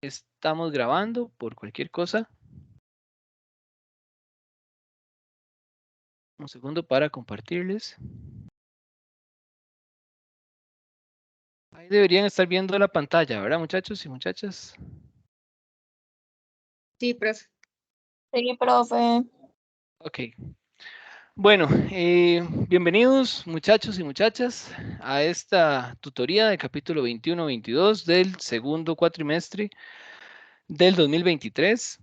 Estamos grabando por cualquier cosa. Un segundo para compartirles. Ahí deberían estar viendo la pantalla, ¿verdad, muchachos y muchachas? Sí, profe. Sí, profe. Ok. Bueno, bienvenidos muchachos y muchachas a esta tutoría de capítulo 21-22 del segundo cuatrimestre del 2023.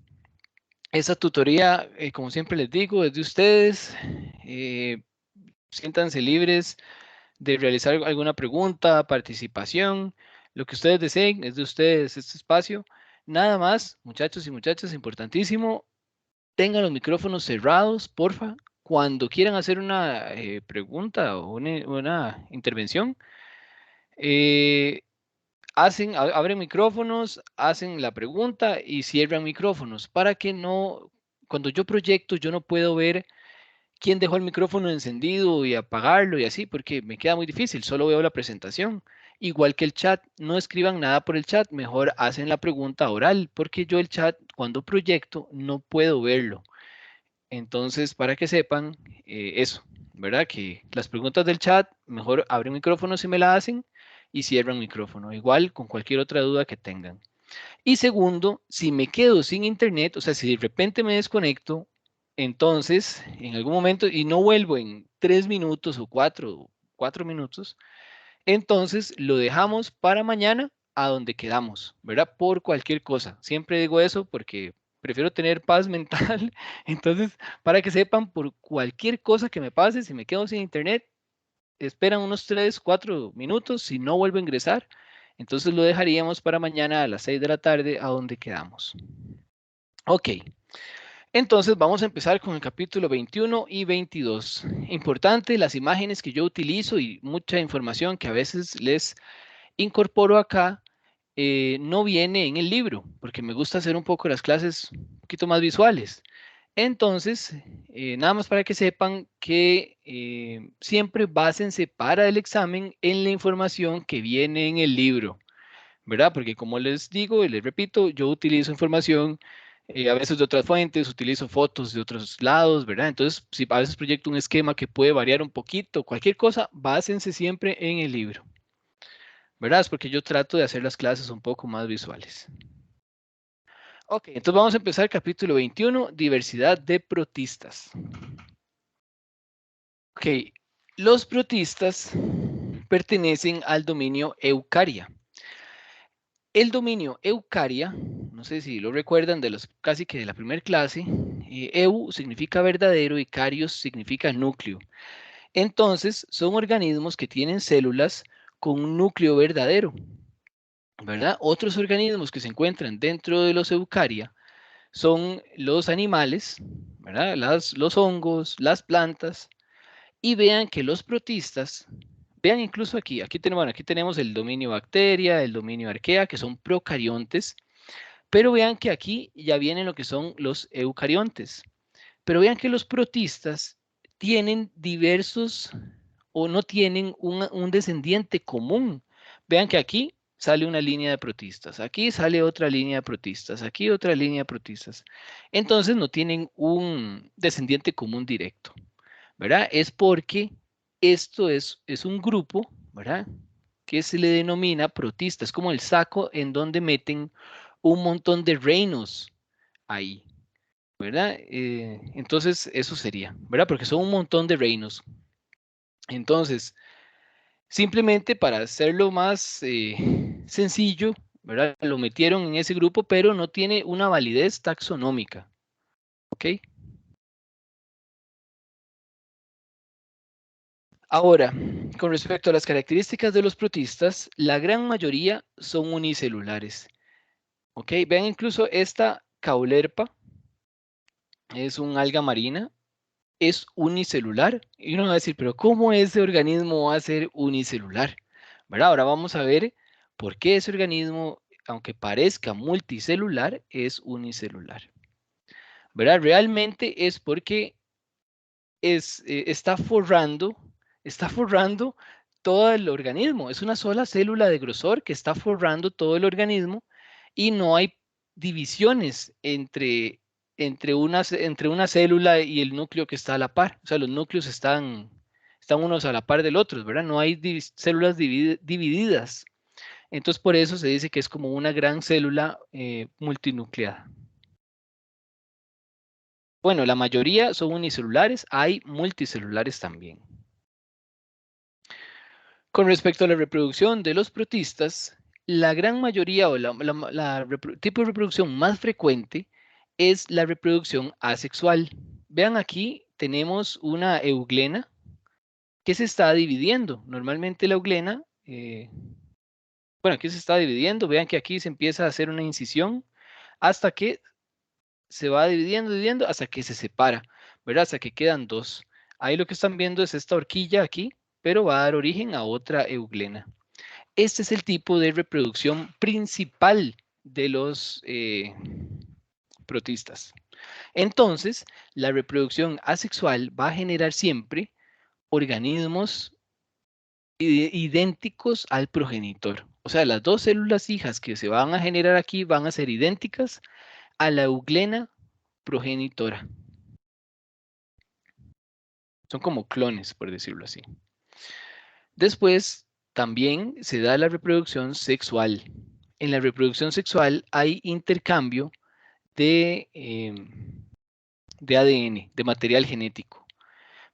Esta tutoría, como siempre les digo, es de ustedes. Siéntanse libres de realizar alguna pregunta, participación, lo que ustedes deseen, es de ustedes este espacio. Nada más, muchachos y muchachas, importantísimo, tengan los micrófonos cerrados, porfa. Cuando quieran hacer una pregunta o una intervención, eh, abren micrófonos, hacen la pregunta y cierran micrófonos para que no, cuando yo proyecto, yo no puedo ver quién dejó el micrófono encendido y apagarlo y así, porque me queda muy difícil, solo veo la presentación. Igual que el chat, no escriban nada por el chat, mejor hacen la pregunta oral, porque yo el chat cuando proyecto no puedo verlo. Entonces, para que sepan eso, ¿verdad? Que las preguntas del chat, mejor abren micrófono si me la hacen y cierran micrófono, igual con cualquier otra duda que tengan. Y segundo, si me quedo sin internet, o sea, si de repente me desconecto, entonces en algún momento y no vuelvo en 3 minutos o 4 minutos, entonces lo dejamos para mañana a donde quedamos, ¿verdad? Por cualquier cosa. Siempre digo eso porque prefiero tener paz mental. Entonces, para que sepan, por cualquier cosa que me pase, si me quedo sin internet, esperan unos 3, 4 minutos, si no vuelvo a ingresar, entonces lo dejaríamos para mañana a las 6 de la tarde a donde quedamos. Ok, entonces vamos a empezar con el capítulo 21 y 22. Importante, las imágenes que yo utilizo y mucha información que a veces les incorporo acá no viene en el libro, porque me gusta hacer un poco las clases un poquito más visuales. Entonces, nada más para que sepan que siempre básense para el examen en la información que viene en el libro, ¿verdad? Porque como les digo y les repito, yo utilizo información a veces de otras fuentes, utilizo fotos de otros lados, ¿verdad? Entonces, si a veces proyecto un esquema que puede variar un poquito, cualquier cosa, básense siempre en el libro, ¿verdad? Es porque yo trato de hacer las clases un poco más visuales. Ok, entonces vamos a empezar el capítulo 21, diversidad de protistas. Ok, los protistas pertenecen al dominio Eucaria. El dominio Eucaria, no sé si lo recuerdan de los casi que de la primera clase, Eu significa verdadero y carios significa núcleo. Entonces, son organismos que tienen células con un núcleo verdadero, ¿verdad? Otros organismos que se encuentran dentro de los Eucaria son los animales, ¿verdad? Los hongos, las plantas, y vean que los protistas, vean incluso aquí tenemos, bueno, aquí tenemos el dominio bacteria, el dominio arquea, que son procariontes, pero vean que aquí ya vienen lo que son los eucariontes, pero vean que los protistas tienen diversos o no tienen un descendiente común. Vean que aquí sale una línea de protistas, aquí sale otra línea de protistas, aquí otra línea de protistas. Entonces no tienen un descendiente común directo, ¿verdad? Es porque esto es un grupo, ¿verdad? Que se le denomina protista, es como el saco en donde meten un montón de reinos ahí, ¿verdad? Entonces eso sería, ¿verdad? Porque son un montón de reinos. Entonces, simplemente para hacerlo más sencillo, ¿verdad? Lo metieron en ese grupo, pero no tiene una validez taxonómica, ¿ok? Ahora, con respecto a las características de los protistas, la gran mayoría son unicelulares, ¿ok? Vean incluso esta caulerpa, es un alga marina, es unicelular. Y uno va a decir, pero ¿cómo ese organismo va a ser unicelular? ¿Verdad? Ahora vamos a ver por qué ese organismo, aunque parezca multicelular, es unicelular. ¿Verdad? Realmente es porque está forrando todo el organismo. Es una sola célula de grosor que está forrando todo el organismo y no hay divisiones entre una célula y el núcleo que está a la par. O sea, los núcleos están unos a la par del otro, ¿verdad? No hay células divididas. Entonces, por eso se dice que es como una gran célula multinucleada. Bueno, la mayoría son unicelulares, hay multicelulares también. Con respecto a la reproducción de los protistas, la gran mayoría o tipo de reproducción más frecuente es la reproducción asexual. Vean aquí, tenemos una euglena que se está dividiendo. Normalmente la euglena, bueno, aquí se está dividiendo. Vean que aquí se empieza a hacer una incisión hasta que se va dividiendo, hasta que se separa, ¿verdad? Hasta que quedan dos. Ahí lo que están viendo es esta horquilla aquí, pero va a dar origen a otra euglena. Este es el tipo de reproducción principal de los protistas. Entonces, la reproducción asexual va a generar siempre organismos idénticos al progenitor. O sea, las dos células hijas que se van a generar aquí van a ser idénticas a la euglena progenitora. Son como clones, por decirlo así. Después, también se da la reproducción sexual. En la reproducción sexual hay intercambio de ADN, de material genético,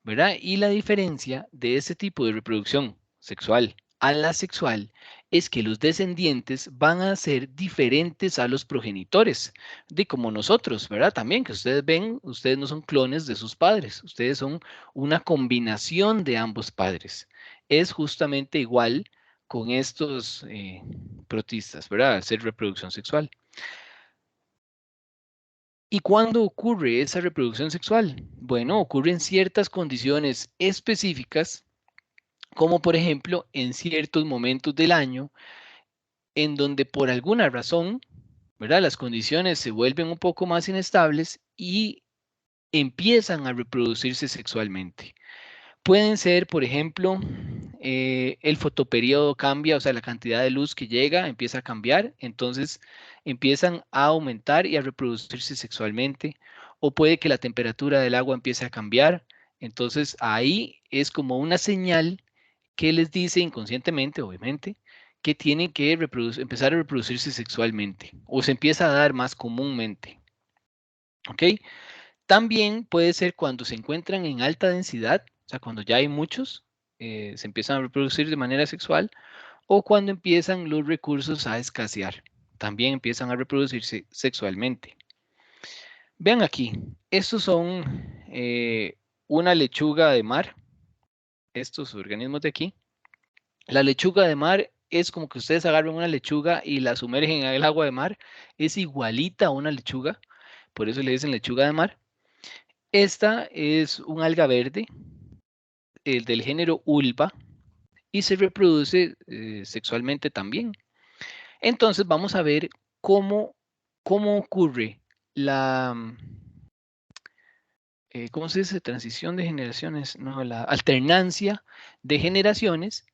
¿verdad? Y la diferencia de este tipo de reproducción sexual a la sexual es que los descendientes van a ser diferentes a los progenitores, de como nosotros, ¿verdad? También que ustedes ven, ustedes no son clones de sus padres, ustedes son una combinación de ambos padres. Es justamente igual con estos protistas, ¿verdad? Al ser reproducción sexual. ¿Y cuándo ocurre esa reproducción sexual? Bueno, ocurre en ciertas condiciones específicas, como por ejemplo en ciertos momentos del año, en donde por alguna razón, ¿verdad? Las condiciones se vuelven un poco más inestables y empiezan a reproducirse sexualmente. Pueden ser, por ejemplo, el fotoperiodo cambia, o sea, la cantidad de luz que llega empieza a cambiar, entonces empiezan a aumentar y a reproducirse sexualmente, o puede que la temperatura del agua empiece a cambiar, entonces ahí es como una señal que les dice inconscientemente, obviamente, que tienen que empezar a reproducirse sexualmente, o se empieza a dar más comúnmente, ¿ok? También puede ser cuando se encuentran en alta densidad, o sea, cuando ya hay muchos, se empiezan a reproducir de manera sexual, o cuando empiezan los recursos a escasear, también empiezan a reproducirse sexualmente. Vean aquí, estos son una lechuga de mar, estos organismos de aquí. La lechuga de mar es como que ustedes agarran una lechuga y la sumergen en el agua de mar, es igualita a una lechuga, por eso le dicen lechuga de mar. Esta es un alga verde, el del género Ulva, y se reproduce sexualmente también. Entonces vamos a ver cómo ocurre la, ¿cómo se dice? Transición de generaciones, no, la alternancia de generaciones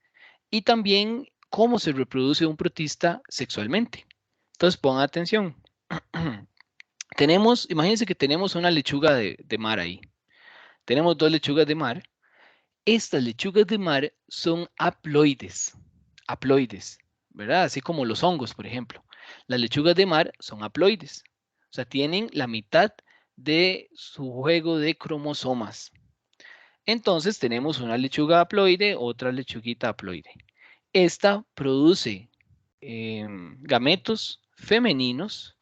y también cómo se reproduce un protista sexualmente. Entonces pongan atención. Imagínense que tenemos una lechuga de mar ahí. Tenemos dos lechugas de mar. Estas lechugas de mar son haploides, ¿verdad? Así como los hongos, por ejemplo. Las lechugas de mar son haploides, o sea, tienen la mitad de su juego de cromosomas. Entonces tenemos una lechuga haploide, otra lechuguita haploide. Esta produce gametos femeninos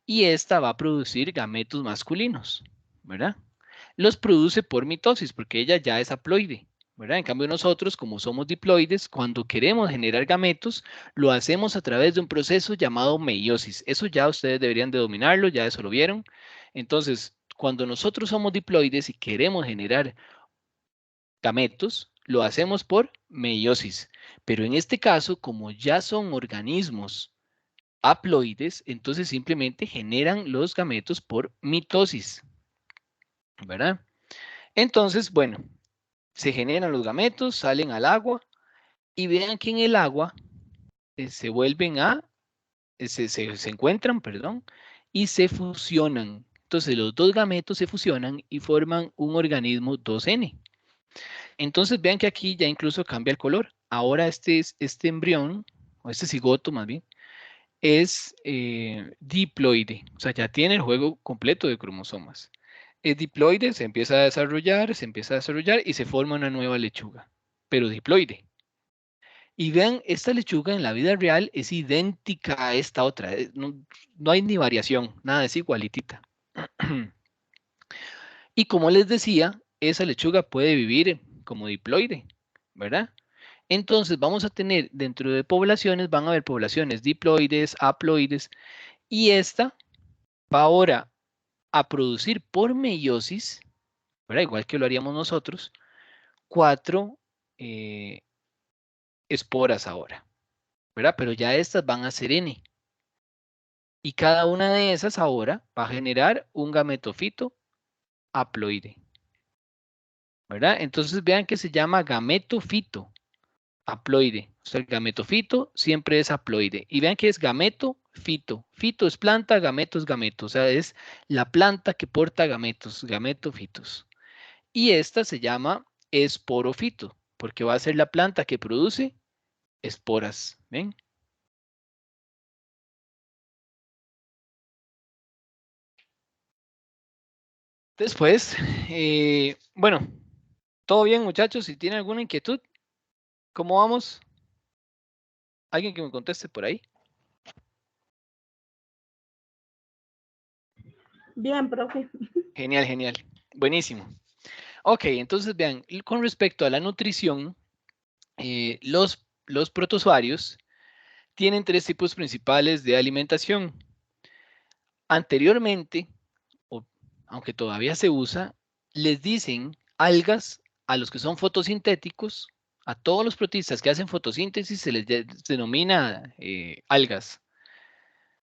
y esta va a producir gametos masculinos, ¿verdad? Los produce por mitosis porque ella ya es haploide, ¿verdad? En cambio nosotros, como somos diploides, cuando queremos generar gametos, lo hacemos a través de un proceso llamado meiosis. Eso ya ustedes deberían de dominarlo, ya eso lo vieron. Entonces, cuando nosotros somos diploides y queremos generar gametos, lo hacemos por meiosis. Pero en este caso, como ya son organismos haploides, entonces simplemente generan los gametos por mitosis, ¿verdad? Entonces, bueno, se generan los gametos, salen al agua y vean que en el agua se vuelven a se encuentran, perdón, y se fusionan. Entonces los dos gametos se fusionan y forman un organismo 2N. Entonces vean que aquí ya incluso cambia el color. Ahora este embrión, o este cigoto más bien, es diploide. O sea, ya tiene el juego completo de cromosomas. Es diploide, se empieza a desarrollar y se forma una nueva lechuga, pero diploide. Y vean, esta lechuga en la vida real es idéntica a esta otra. No hay ni variación, nada, es igualitita. Y como les decía, esa lechuga puede vivir como diploide, ¿verdad? Entonces vamos a tener dentro de poblaciones, van a haber poblaciones diploides, haploides, y esta va ahora a producir por meiosis, ¿verdad? Igual que lo haríamos nosotros, 4 esporas ahora, ¿verdad? Pero ya estas van a ser N. Y cada una de esas ahora va a generar un gametofito haploide, ¿verdad? Entonces vean que se llama gametofito haploide. O sea, el gametofito siempre es haploide. Y vean que es gametofito. Fito es planta, gameto es gameto. O sea, es la planta que porta gametos, gametofitos. Y esta se llama esporofito, porque va a ser la planta que produce esporas. ¿Ven? Después, bueno, todo bien, muchachos. Si tienen alguna inquietud, ¿cómo vamos? ¿Alguien que me conteste por ahí? Bien, profe. Genial, genial. Buenísimo. Ok, entonces vean, con respecto a la nutrición, los protozoarios tienen 3 tipos principales de alimentación. Anteriormente, o aunque todavía se usa, les dicen algas a los que son fotosintéticos. A todos los protistas que hacen fotosíntesis se les denomina algas,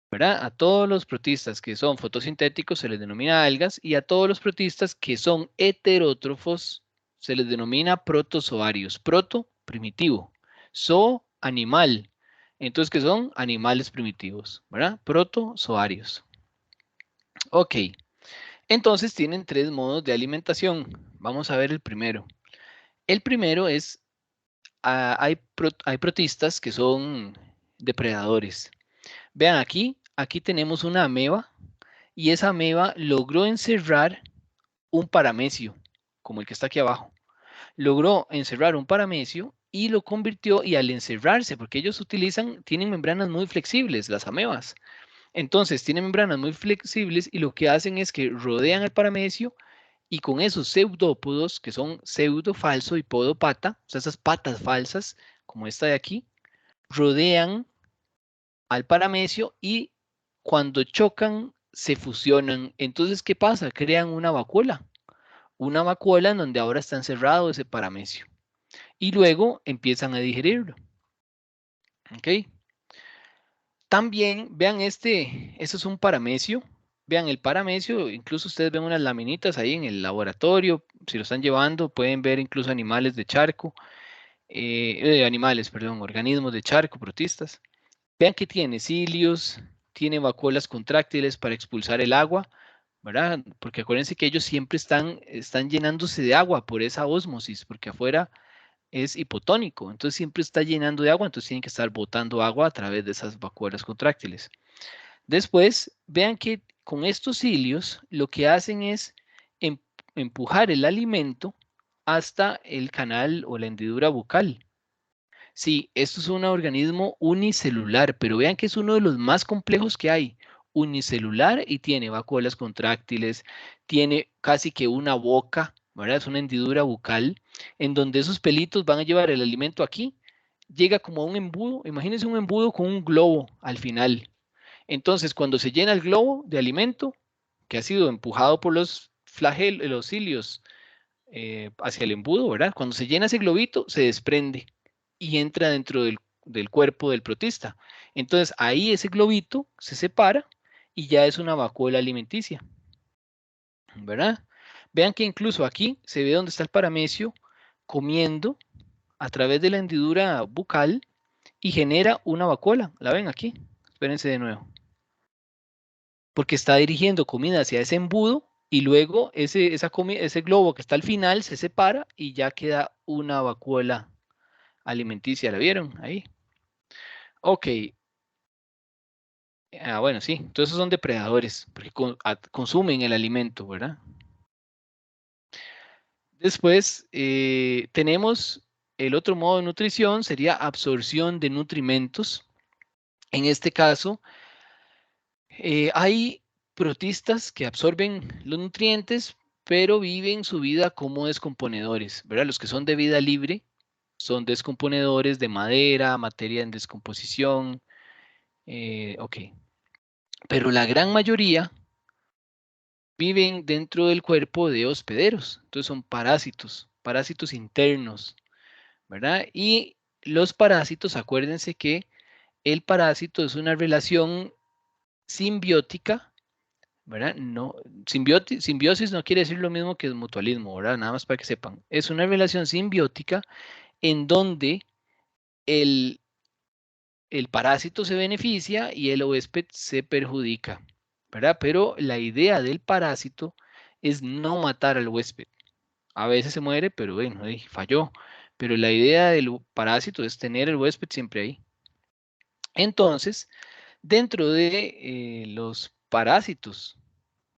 ¿verdad? A todos los protistas que son fotosintéticos se les denomina algas y a todos los protistas que son heterótrofos se les denomina protozoarios. Proto, primitivo. Zoo, animal. Entonces, ¿qué son? Animales primitivos, ¿verdad? Protozoarios. Ok. Entonces tienen 3 modos de alimentación. Vamos a ver el primero. El primero es, hay protistas que son depredadores. Vean aquí tenemos una ameba y esa ameba logró encerrar un paramecio, como el que está aquí abajo. Logró encerrar un paramecio y lo convirtió, y al encerrarse, porque ellos tienen membranas muy flexibles, las amebas. Entonces, tienen membranas muy flexibles y lo que hacen es que rodean el paramecio y con esos pseudópodos, que son pseudo, falso y podopata, o sea, esas patas falsas, como esta de aquí, rodean al paramecio y cuando chocan se fusionan. Entonces, ¿qué pasa? Crean una vacuola en donde ahora está encerrado ese paramecio. Y luego empiezan a digerirlo. ¿Ok? También, vean este es un paramecio. Vean el paramecio, incluso ustedes ven unas laminitas ahí en el laboratorio. Si lo están llevando, pueden ver incluso animales de charco, perdón, organismos de charco, protistas. Vean que tiene cilios, tiene vacuolas contráctiles para expulsar el agua, ¿verdad? Porque acuérdense que ellos siempre están llenándose de agua por esa ósmosis, porque afuera es hipotónico, entonces siempre está llenando de agua, entonces tienen que estar botando agua a través de esas vacuolas contráctiles. Después, vean que con estos cilios lo que hacen es empujar el alimento hasta el canal o la hendidura bucal. Sí, esto es un organismo unicelular, pero vean que es uno de los más complejos que hay. Unicelular y tiene vacuolas contráctiles, tiene casi que una boca, ¿verdad? Es una hendidura bucal, en donde esos pelitos van a llevar el alimento aquí. Llega como a un embudo, imagínense un embudo con un globo al final. Entonces, cuando se llena el globo de alimento, que ha sido empujado por los los cilios hacia el embudo, ¿verdad? Cuando se llena ese globito, se desprende y entra dentro del cuerpo del protista. Entonces ahí ese globito se separa y ya es una vacuola alimenticia, ¿verdad? Vean que incluso aquí se ve dónde está el paramecio comiendo a través de la hendidura bucal y genera una vacuola. ¿La ven aquí? Espérense de nuevo. Porque está dirigiendo comida hacia ese embudo y luego ese globo que está al final se separa y ya queda una vacuola alimenticia. ¿La vieron ahí? Ok. Bueno, sí. Entonces son depredadores porque consumen el alimento, ¿verdad? Después tenemos el otro modo de nutrición, sería absorción de nutrimentos. En este caso, hay protistas que absorben los nutrientes, pero viven su vida como descomponedores, ¿verdad? Los que son de vida libre son descomponedores de madera, materia en descomposición, ok. Pero la gran mayoría viven dentro del cuerpo de hospederos, entonces son parásitos, parásitos internos, ¿verdad? Y los parásitos, acuérdense que el parásito es una relación simbiótica, ¿verdad? No, simbiosis no quiere decir lo mismo que mutualismo, ¿verdad? Nada más para que sepan. Es una relación simbiótica en donde el, el parásito se beneficia y el huésped se perjudica, ¿verdad? Pero la idea del parásito es no matar al huésped. A veces se muere, pero bueno, falló. Pero la idea del parásito es tener el huésped siempre ahí. Entonces, dentro de los parásitos,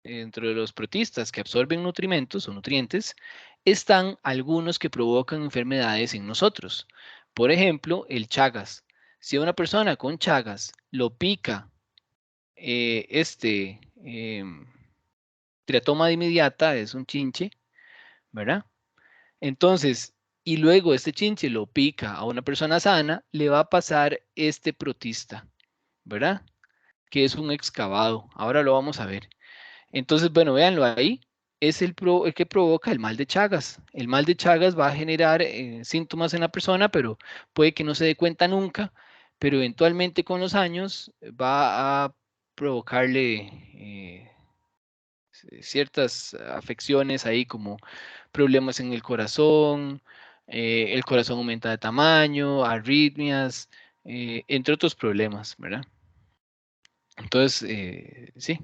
dentro de los protistas que absorben nutrimentos o nutrientes, están algunos que provocan enfermedades en nosotros. Por ejemplo, el Chagas. Si a una persona con Chagas lo pica triatoma inmediata, es un chinche, ¿verdad? Entonces, y luego este chinche lo pica a una persona sana, le va a pasar este protista, ¿verdad? Que es un excavado. Ahora lo vamos a ver. Entonces, bueno, véanlo ahí. Es el que provoca el mal de Chagas. El mal de Chagas va a generar síntomas en la persona, pero puede que no se dé cuenta nunca, pero eventualmente con los años va a provocarle ciertas afecciones ahí como problemas en el corazón aumenta de tamaño, arritmias, entre otros problemas, ¿verdad? Entonces, sí.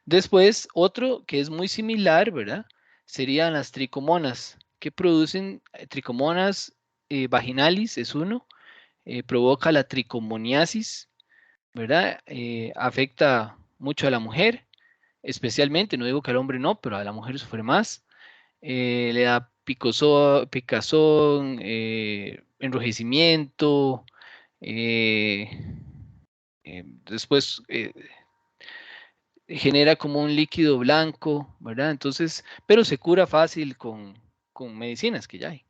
Después, otro que es muy similar, ¿verdad? Serían las tricomonas, que producen tricomonas vaginalis, es uno, provoca la tricomoniasis, ¿verdad? Afecta mucho a la mujer, especialmente, no digo que al hombre no, pero a la mujer sufre más. Le da picazón, enrojecimiento, eh, después genera como un líquido blanco, ¿verdad? Entonces, pero se cura fácil con medicinas que ya hay.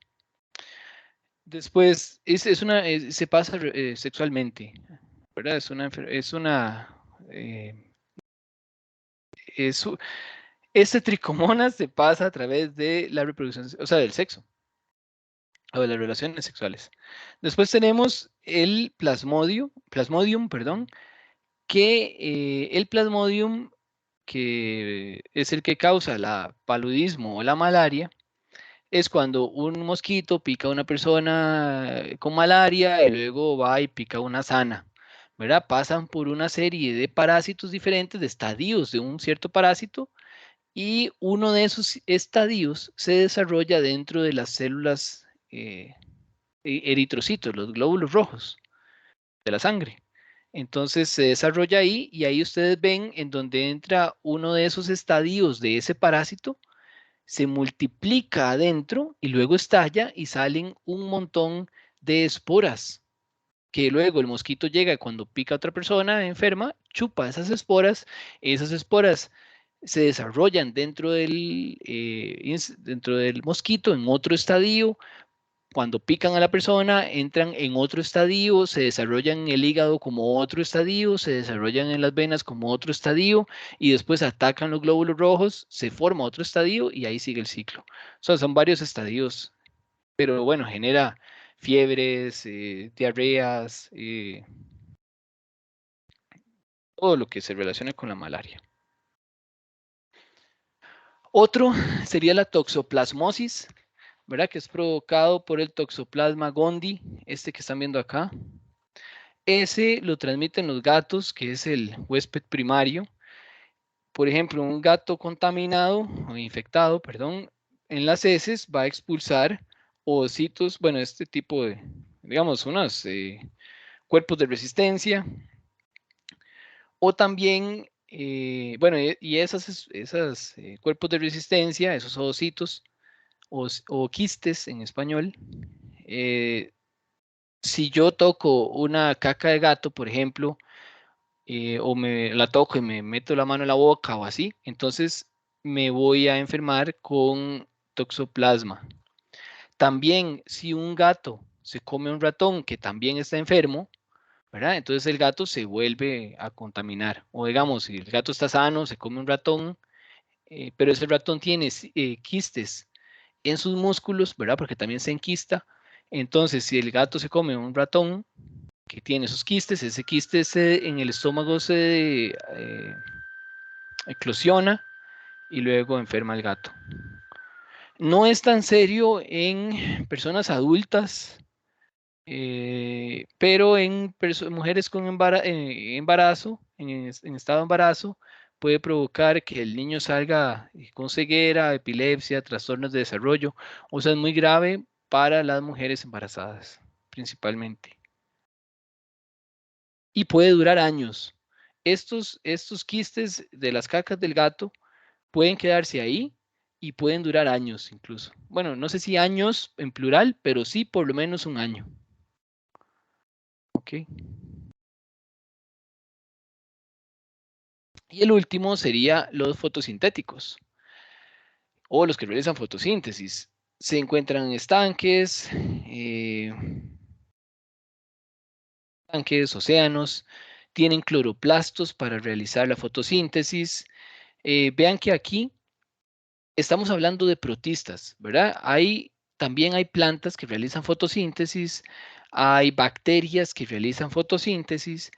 Después, se pasa sexualmente, ¿verdad? Es, este tricomonas se pasa a través de la reproducción, o sea, del sexo, o de las relaciones sexuales. Después tenemos el plasmodium, perdón, que el plasmodium, que es el que causa la paludismo o la malaria, es cuando un mosquito pica a una persona con malaria y luego va y pica a una sana, ¿verdad? Pasan por una serie de parásitos diferentes, de estadios de un cierto parásito, y uno de esos estadios se desarrolla dentro de las células eritrocitos, los glóbulos rojos de la sangre. Entonces se desarrolla ahí y ahí ustedes ven en donde entra uno de esos estadios de ese parásito, se multiplica adentro y luego estalla y salen un montón de esporas que luego el mosquito llega cuando pica a otra persona enferma, chupa esas esporas se desarrollan dentro del mosquito en otro estadio. Cuando pican a la persona, entran en otro estadio, se desarrollan en el hígado como otro estadio, se desarrollan en las venas como otro estadio y después atacan los glóbulos rojos, se forma otro estadio y ahí sigue el ciclo. O sea, son varios estadios, pero bueno, genera fiebres, diarreas, todo lo que se relaciona con la malaria. Otro sería la toxoplasmosis, ¿verdad? Que es provocado por el Toxoplasma gondii, este que están viendo acá. Ese lo transmiten los gatos, que es el huésped primario. Por ejemplo, un gato contaminado o infectado, perdón, en las heces va a expulsar ovocitos, bueno, este tipo de, digamos, unos cuerpos de resistencia, o también, bueno, y esas cuerpos de resistencia, esos ovocitos o quistes en español, eh, si yo toco una caca de gato, por ejemplo, o me la toco y me meto la mano en la boca o así, entonces me voy a enfermar con toxoplasma. También si un gato se come un ratón que también está enfermo, ¿verdad? Entonces el gato se vuelve a contaminar. O digamos, si el gato está sano, se come un ratón, pero ese ratón tiene quistes en sus músculos, ¿verdad? Porque también se enquista. Entonces, si el gato se come un ratón que tiene esos quistes, ese quiste en el estómago se eclosiona y luego enferma al gato. No es tan serio en personas adultas, pero en mujeres con embarazo, en estado de embarazo, puede provocar que el niño salga con ceguera, epilepsia, trastornos de desarrollo, o sea, es muy grave para las mujeres embarazadas, principalmente. Y puede durar años. Estos quistes de las cacas del gato pueden quedarse ahí y pueden durar años incluso. Bueno, no sé si años en plural, pero sí por lo menos un año. ¿Ok? Y el último sería los fotosintéticos o los que realizan fotosíntesis. Se encuentran en estanques, océanos, tienen cloroplastos para realizar la fotosíntesis. Vean que aquí estamos hablando de protistas, ¿verdad? También hay plantas que realizan fotosíntesis, hay bacterias que realizan fotosíntesis,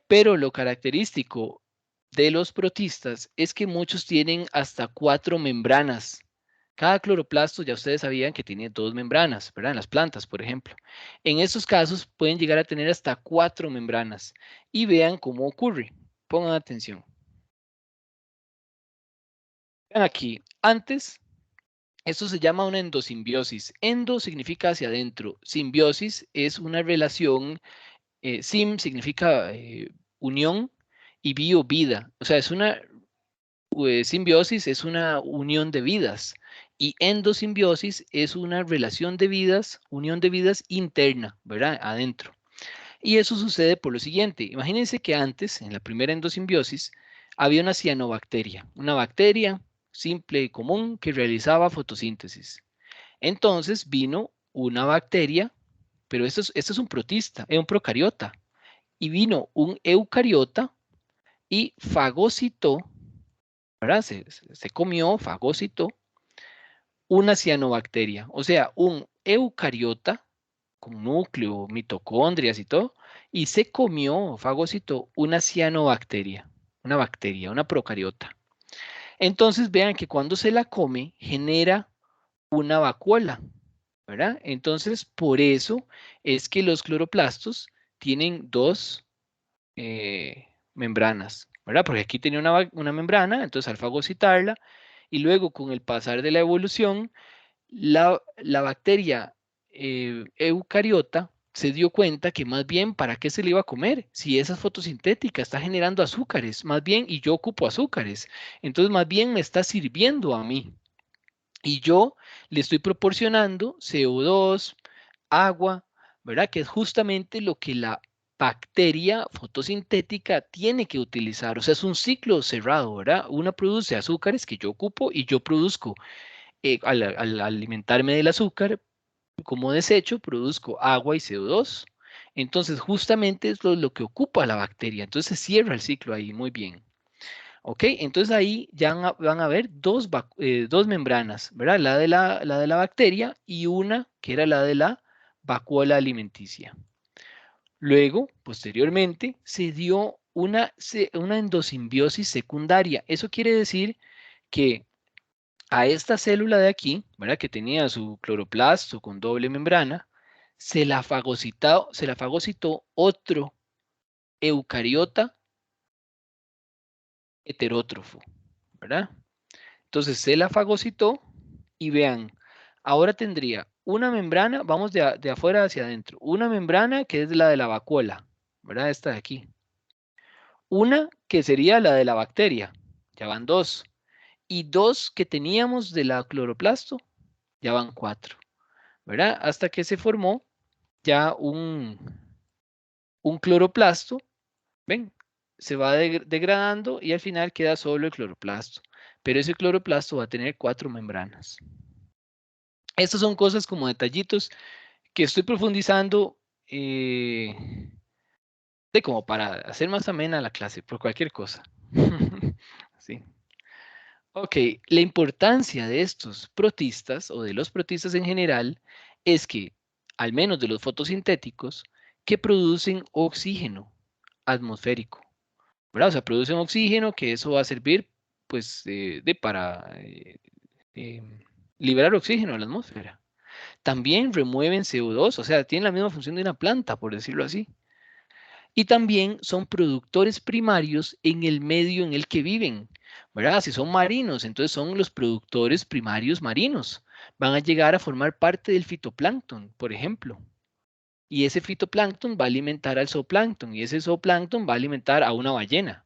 pero lo característico de los protistas es que muchos tienen hasta 4 membranas. Cada cloroplasto, ya ustedes sabían que tiene 2 membranas, ¿verdad? En las plantas, por ejemplo. En estos casos pueden llegar a tener hasta 4 membranas. Y vean cómo ocurre. Pongan atención. Vean aquí, antes esto se llama una endosimbiosis. Endo significa hacia adentro. Simbiosis es una relación. Sim significa unión y bio vida. O sea, simbiosis es una unión de vidas. Y endosimbiosis es una relación de vidas, unión de vidas interna, ¿verdad? Adentro. Y eso sucede por lo siguiente. Imagínense que antes, en la primera endosimbiosis, había una cianobacteria, una bacteria simple y común que realizaba fotosíntesis. Entonces vino una bacteria, pero esto es un protista, es un procariota, y vino un eucariota y fagocitó, ¿verdad? Se comió, fagocitó una cianobacteria, o sea, un eucariota con núcleo, mitocondrias y todo, y se comió, fagocitó una cianobacteria, una procariota. Entonces vean que cuando se la come genera una vacuola, ¿verdad? Entonces, por eso es que los cloroplastos tienen dos membranas, ¿verdad? Porque aquí tenía una membrana, entonces al fagocitarla, y luego con el pasar de la evolución, la bacteria eucariota se dio cuenta que más bien, ¿para qué se le iba a comer? Si esa es fotosintética, está generando azúcares, más bien, y yo ocupo azúcares, entonces más bien me está sirviendo a mí. Y yo le estoy proporcionando CO2, agua, ¿verdad? Que es justamente lo que la bacteria fotosintética tiene que utilizar. O sea, es un ciclo cerrado, ¿verdad? Una produce azúcares que yo ocupo y yo produzco, al alimentarme del azúcar, como desecho, produzco agua y CO2. Entonces, justamente es lo que ocupa la bacteria. Entonces, se cierra el ciclo ahí, muy bien. ¿Ok? Entonces ahí ya van a ver dos membranas, ¿verdad? La de la bacteria y una que era la de la vacuola alimenticia. Luego, posteriormente, se dio una endosimbiosis secundaria. Eso quiere decir que a esta célula de aquí, ¿verdad? Que tenía su cloroplasto con doble membrana, se la fagocitó otro. eucariota heterótrofo, ¿verdad? Entonces se la fagocitó y vean, ahora tendría una membrana, vamos de afuera hacia adentro, una membrana que es la de la vacuola, ¿verdad? Esta de aquí. Una que sería la de la bacteria, ya van dos. Y dos que teníamos de la cloroplasto, ya van cuatro, ¿verdad? Hasta que se formó ya un cloroplasto, ¿ven? Se va degradando y al final queda solo el cloroplasto. Pero ese cloroplasto va a tener cuatro membranas. Estas son cosas como detallitos que estoy profundizando de como para hacer más amena la clase, por cualquier cosa. Sí. Ok, la importancia de estos protistas o de los protistas en general es que, al menos de los fotosintéticos, que producen oxígeno atmosférico, ¿verdad? O sea, producen oxígeno que eso va a servir pues para liberar oxígeno a la atmósfera. También remueven CO2, o sea, tienen la misma función de una planta, por decirlo así. Y también son productores primarios en el medio en el que viven, ¿verdad? Si son marinos, entonces son los productores primarios marinos. Van a llegar a formar parte del fitoplancton, por ejemplo. Y ese fitoplancton va a alimentar al zooplancton y ese zooplancton va a alimentar a una ballena,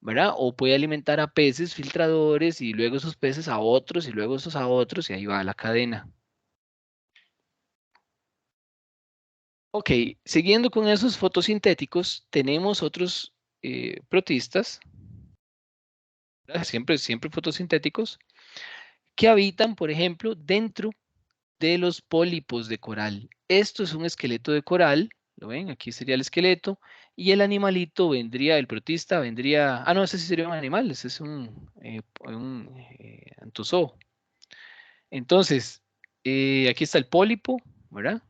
¿verdad? O puede alimentar a peces filtradores y luego esos peces a otros y luego esos a otros y ahí va la cadena. Ok, siguiendo con esos fotosintéticos, tenemos otros protistas, ¿verdad? Siempre fotosintéticos, que habitan, por ejemplo, dentro de los pólipos de coral. Esto es un esqueleto de coral, ¿lo ven? Aquí sería el esqueleto, y el animalito vendría, el protista vendría, no, ese sí sería un animal, ese es un antozoo. Entonces, aquí está el pólipo, ¿verdad?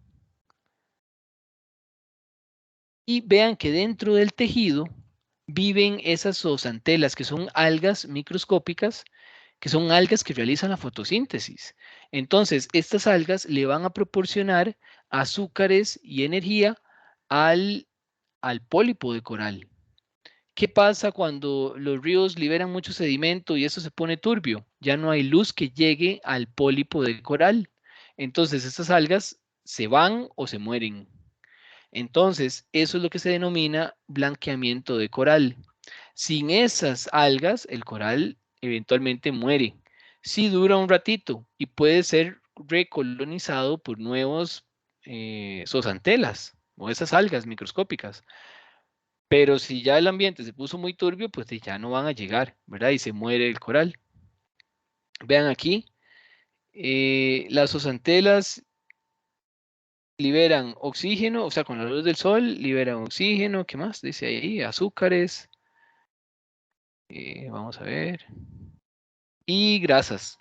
Y vean que dentro del tejido viven esas zooxantelas, que son algas microscópicas, que son algas que realizan la fotosíntesis. Entonces, estas algas le van a proporcionar azúcares y energía al, al pólipo de coral. ¿Qué pasa cuando los ríos liberan mucho sedimento y eso se pone turbio? Ya no hay luz que llegue al pólipo de coral. Entonces, estas algas se van o se mueren. Entonces, eso es lo que se denomina blanqueamiento de coral. Sin esas algas, el coral eventualmente muere. Sí dura un ratito y puede ser recolonizado por nuevos zooxantelas o esas algas microscópicas. Pero si ya el ambiente se puso muy turbio, pues ya no van a llegar, ¿verdad? Y se muere el coral. Vean aquí, las zooxantelas liberan oxígeno, o sea, con la luz del sol liberan oxígeno, ¿qué más? Dice ahí, azúcares, vamos a ver, y grasas.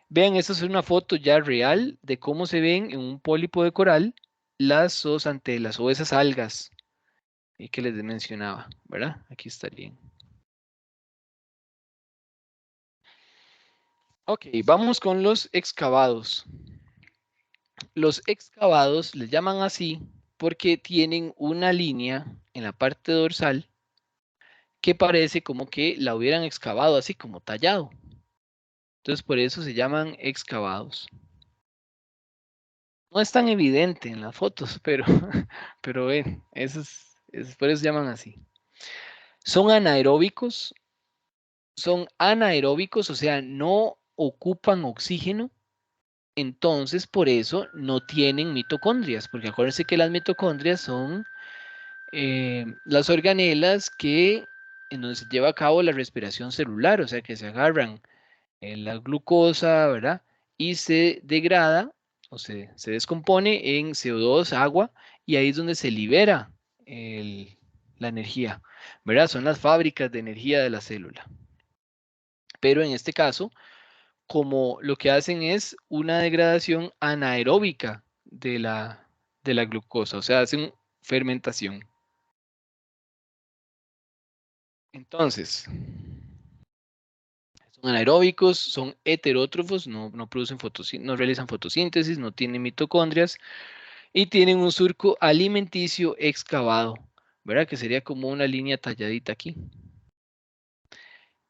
Vean, esta es una foto ya real de cómo se ven en un pólipo de coral las zooxantelas o esas algas que les mencionaba, ¿verdad? Aquí estarían. Ok, vamos con los excavados. Los excavados les llaman así porque tienen una línea en la parte dorsal que parece como que la hubieran excavado, así como tallado. Entonces por eso se llaman excavados. No es tan evidente en las fotos, pero, pero ven, por eso se llaman así. Son anaeróbicos, o sea, no ocupan oxígeno, entonces por eso no tienen mitocondrias, porque acuérdense que las mitocondrias son las organelas en donde se lleva a cabo la respiración celular, o sea, que se agarran la glucosa, ¿verdad? Y se degrada o se descompone en CO2, agua, y ahí es donde se libera la energía, ¿verdad? Son las fábricas de energía de la célula. Pero en este caso, como lo que hacen es una degradación anaeróbica de la glucosa, o sea, hacen fermentación. Entonces, son anaeróbicos, son heterótrofos, no producen no realizan fotosíntesis, no tienen mitocondrias y tienen un surco alimenticio excavado. ¿verdad? Que sería como una línea talladita aquí.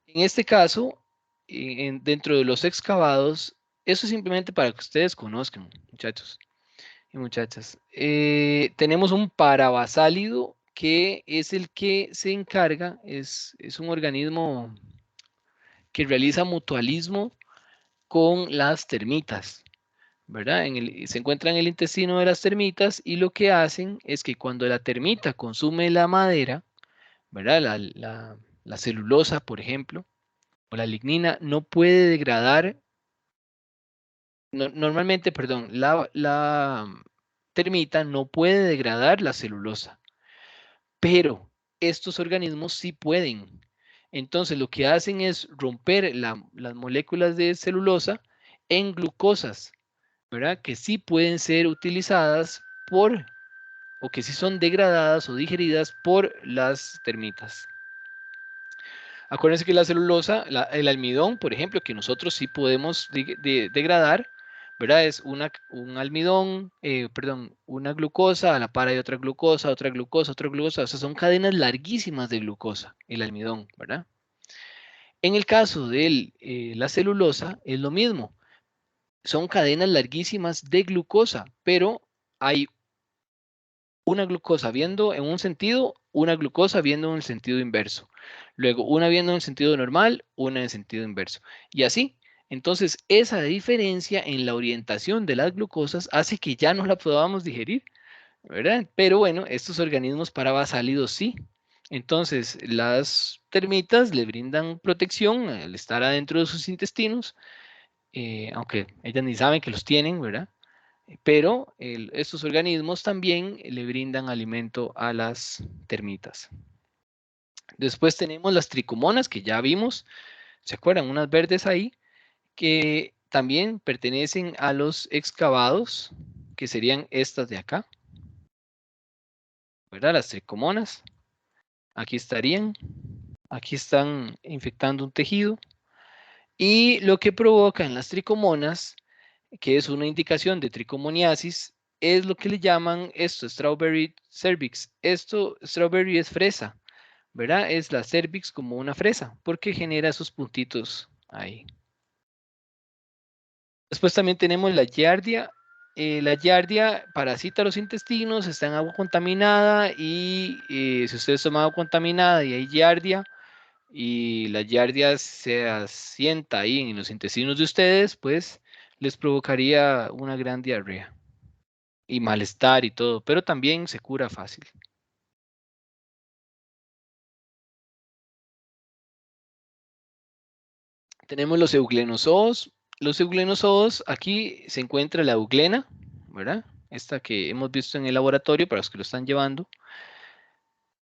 En este caso, dentro de los excavados, eso es simplemente para que ustedes conozcan, muchachos y muchachas. Tenemos un parabasálido que es el que se encarga, es un organismo que realiza mutualismo con las termitas, ¿verdad? Se encuentra en el intestino de las termitas y lo que hacen es que cuando la termita consume la madera, ¿verdad? La celulosa, por ejemplo, o la lignina, no puede degradar, normalmente, perdón, la termita no puede degradar la celulosa, pero estos organismos sí pueden. Entonces, lo que hacen es romper las moléculas de celulosa en glucosas, ¿verdad? Que sí pueden ser utilizadas por, o que sí son degradadas o digeridas por las termitas. Acuérdense que la celulosa, el almidón, por ejemplo, que nosotros sí podemos degradar, ¿verdad? Es un almidón, perdón, una glucosa a la par de otra glucosa, otra glucosa, otra glucosa. O sea, son cadenas larguísimas de glucosa, el almidón, ¿verdad? En el caso de la celulosa, es lo mismo. Son cadenas larguísimas de glucosa, pero hay una glucosa viendo en un sentido, una glucosa viendo en el sentido inverso. Luego, una viendo en el sentido normal, una en el sentido inverso. Y así. Entonces, esa diferencia en la orientación de las glucosas hace que ya no la podamos digerir, ¿verdad? Pero bueno, estos organismos parabasálidos sí. Entonces, las termitas le brindan protección al estar adentro de sus intestinos, aunque ellas ni saben que los tienen, ¿verdad? Pero estos organismos también le brindan alimento a las termitas. Después tenemos las tricomonas que ya vimos, ¿se acuerdan? Unas verdes ahí que también pertenecen a los excavados, que serían estas de acá, ¿verdad? Las tricomonas, aquí estarían, aquí están infectando un tejido y lo que provocan las tricomonas, que es una indicación de tricomoniasis, es lo que le llaman esto, strawberry cervix. Esto, strawberry es fresa, ¿verdad? Es la cervix como una fresa, porque genera esos puntitos ahí. Después también tenemos la giardia. La giardia parasita los intestinos, está en agua contaminada y si ustedes toman agua contaminada y hay giardia y la giardia se asienta ahí en los intestinos de ustedes, pues les provocaría una gran diarrea y malestar y todo, pero también se cura fácil. Tenemos los euglenozoos. Los euglenozoos, aquí se encuentra la euglena, ¿verdad? Esta que hemos visto en el laboratorio para los que lo están llevando.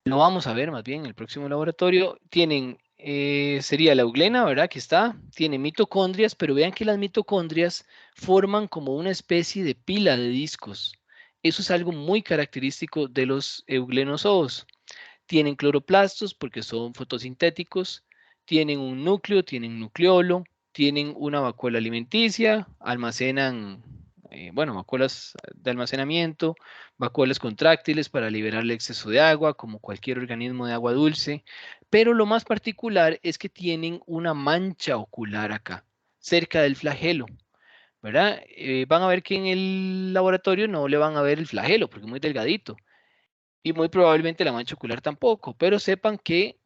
Lo vamos a ver más bien en el próximo laboratorio. Tienen, sería la euglena, ¿verdad? Que está, tiene mitocondrias, pero vean que las mitocondrias forman como una especie de pila de discos. Eso es algo muy característico de los euglenozoos. Tienen cloroplastos porque son fotosintéticos, tienen un núcleo, tienen nucleolo, tienen una vacuola alimenticia, almacenan, bueno, vacuolas de almacenamiento, vacuolas contráctiles para liberar el exceso de agua, como cualquier organismo de agua dulce, pero lo más particular es que tienen una mancha ocular acá, cerca del flagelo. ¿Verdad? Van a ver que en el laboratorio no le van a ver el flagelo porque es muy delgadito y muy probablemente la mancha ocular tampoco, pero sepan que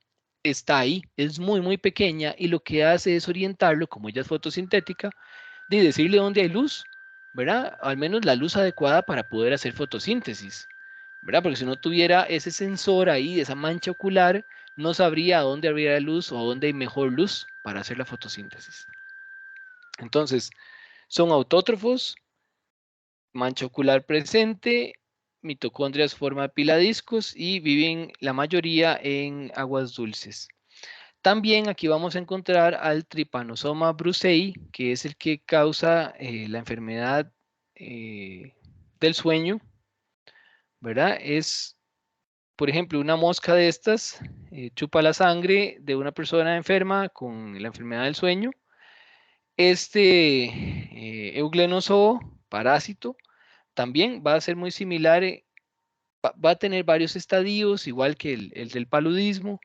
está ahí, es muy, muy pequeña y lo que hace es orientarlo, como ella es fotosintética, de decirle dónde hay luz, ¿verdad? Al menos la luz adecuada para poder hacer fotosíntesis, ¿verdad? Porque si no tuviera ese sensor ahí, esa mancha ocular, no sabría a dónde habría luz o a dónde hay mejor luz para hacer la fotosíntesis. Entonces, son autótrofos, mancha ocular presente, mitocondrias forma piladiscos y viven la mayoría en aguas dulces. También aquí vamos a encontrar al Trypanosoma brucei, que es el que causa la enfermedad del sueño, ¿verdad? Es, por ejemplo, una mosca de estas chupa la sangre de una persona enferma con la enfermedad del sueño. Este euglenozoo, parásito, también va a ser muy similar va a tener varios estadios, igual que el del paludismo.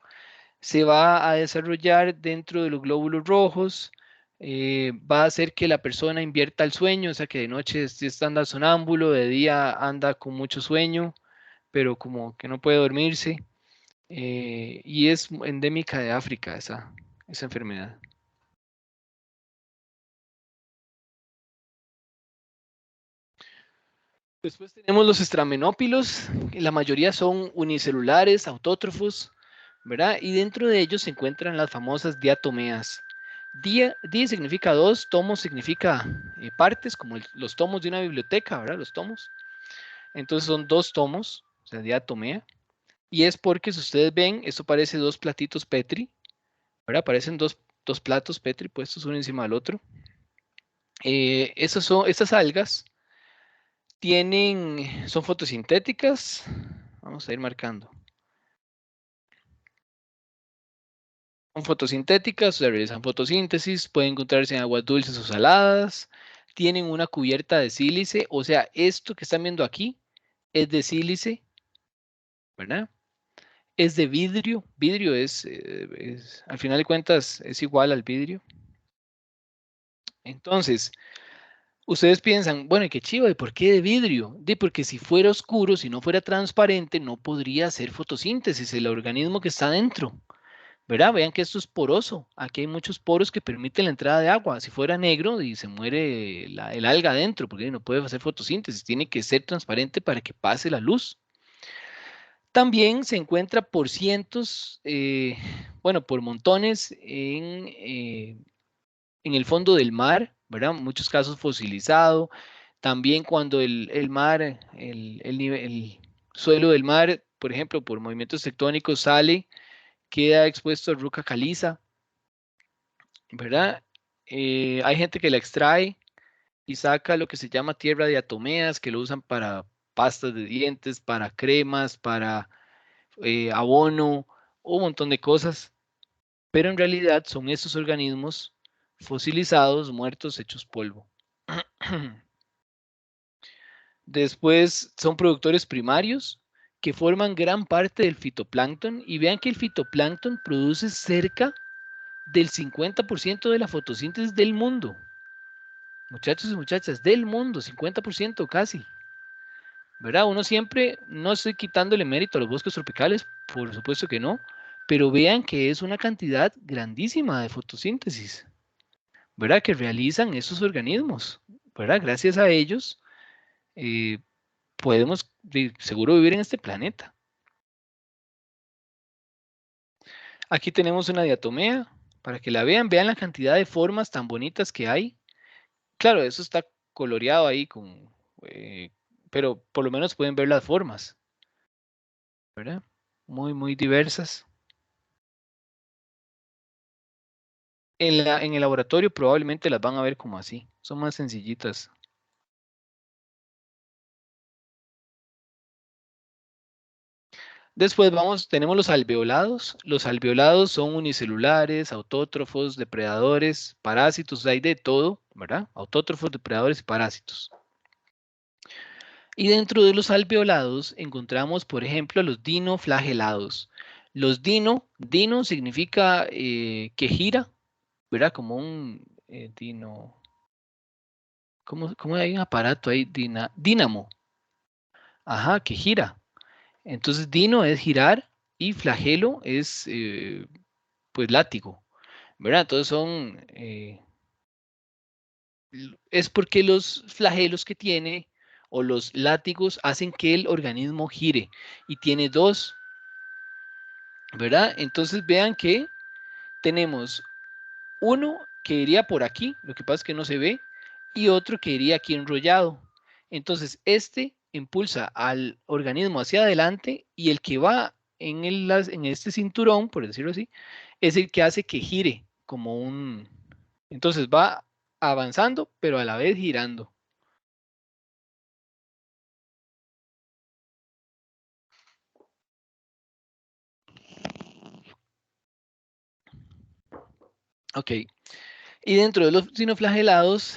Se va a desarrollar dentro de los glóbulos rojos. Va a hacer que la persona invierta el sueño, o sea que de noche sí anda sonámbulo, de día anda con mucho sueño, pero como que no puede dormirse. Y es endémica de África esa enfermedad. Después tenemos los estramenópilos, la mayoría son unicelulares, autótrofos, ¿verdad? Y dentro de ellos se encuentran las famosas diatomeas. Di significa dos, tomos significa partes, como los tomos de una biblioteca, ¿verdad? Los tomos. Entonces son dos tomos, o sea, diatomea. Y es porque si ustedes ven, esto parece dos platitos Petri, ¿verdad? Parecen dos platos Petri puestos uno encima del otro. Estas algas son fotosintéticas. Vamos a ir marcando. Son fotosintéticas, o sea, realizan fotosíntesis, pueden encontrarse en aguas dulces o saladas, tienen una cubierta de sílice, o sea, esto que están viendo aquí es de sílice, ¿verdad? Es de vidrio, vidrio al final de cuentas, es igual al vidrio. Entonces, ustedes piensan, bueno, ¿y qué chiva? ¿Y por qué de vidrio? Porque si fuera oscuro, si no fuera transparente, no podría hacer fotosíntesis el organismo que está dentro. ¿Verdad? Vean que esto es poroso. Aquí hay muchos poros que permiten la entrada de agua. Si fuera negro y se muere el alga adentro, porque no puede hacer fotosíntesis, tiene que ser transparente para que pase la luz. También se encuentra por cientos, bueno, por montones en el fondo del mar, ¿verdad? En muchos casos fosilizado. También cuando el mar, el suelo del mar, por ejemplo, por movimientos tectónicos sale, queda expuesto a roca caliza, ¿verdad? Hay gente que la extrae y saca lo que se llama tierra de atomeas, que lo usan para pastas de dientes, para cremas, para abono, un montón de cosas, pero en realidad son estos organismos fosilizados, muertos, hechos polvo. Después son productores primarios que forman gran parte del fitoplancton y vean que el fitoplancton produce cerca del 50% de la fotosíntesis del mundo. Muchachos y muchachas, del mundo, 50% casi, ¿verdad? Uno siempre, no estoy quitándole mérito a los bosques tropicales, por supuesto que no, pero vean que es una cantidad grandísima de fotosíntesis, ¿verdad? Que realizan esos organismos, ¿verdad? Gracias a ellos eh, podemos seguro vivir en este planeta. Aquí tenemos una diatomea, para que la vean, vean la cantidad de formas tan bonitas que hay. Claro, eso está coloreado ahí eh, pero por lo menos pueden ver las formas, ¿verdad? Muy, muy diversas. En el laboratorio probablemente las van a ver como así, son más sencillitas. Después tenemos los alveolados. Los alveolados son unicelulares, autótrofos, depredadores, parásitos, hay de todo, ¿verdad? Autótrofos, depredadores y parásitos. Y dentro de los alveolados encontramos, por ejemplo, los dinoflagelados. Los dino significa que gira, ¿verdad? Como un dino. ¿Cómo hay un aparato ahí? Dínamo. Ajá, que gira. Entonces, dino es girar y flagelo es, pues, látigo, ¿verdad? Entonces es porque los flagelos que tiene o los látigos hacen que el organismo gire y tiene dos, ¿verdad? Entonces vean que tenemos uno que iría por aquí, lo que pasa es que no se ve, y otro que iría aquí enrollado. Entonces este impulsa al organismo hacia adelante y el que va en este cinturón, por decirlo así, es el que hace que gire como un... Entonces va avanzando, pero a la vez girando. Ok. Y dentro de los dinoflagelados,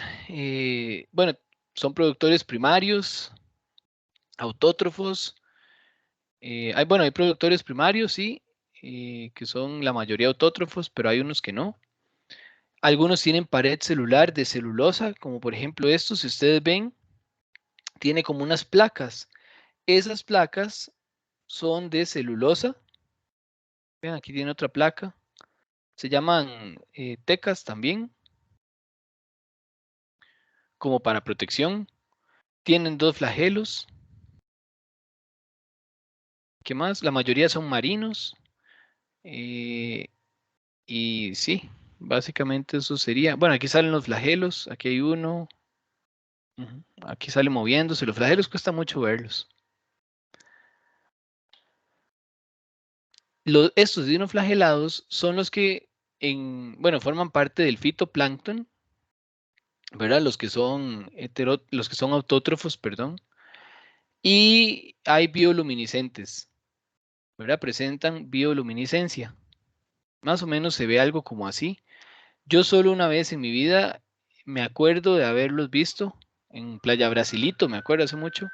bueno, son productores primarios, autótrofos, Hay productores primarios, sí, que son la mayoría autótrofos, pero hay unos que no. Algunos tienen pared celular de celulosa, como por ejemplo estos, si ustedes ven, tiene como unas placas. Esas placas son de celulosa. Vean, aquí tiene otra placa. Se llaman tecas también, como para protección. Tienen dos flagelos. ¿Qué más? La mayoría son marinos. eh, y sí, básicamente eso sería. Bueno, aquí salen los flagelos. Aquí hay uno. Ujú, aquí sale moviéndose. Los flagelos cuesta mucho verlos. Estos dinoflagelados son los que bueno, forman parte del fitoplancton, ¿verdad? Los que son autótrofos, perdón. Y hay bioluminiscentes, ¿verdad? Presentan bioluminiscencia. Más o menos se ve algo como así. Yo solo una vez en mi vida me acuerdo de haberlos visto en Playa Brasilito, me acuerdo hace mucho.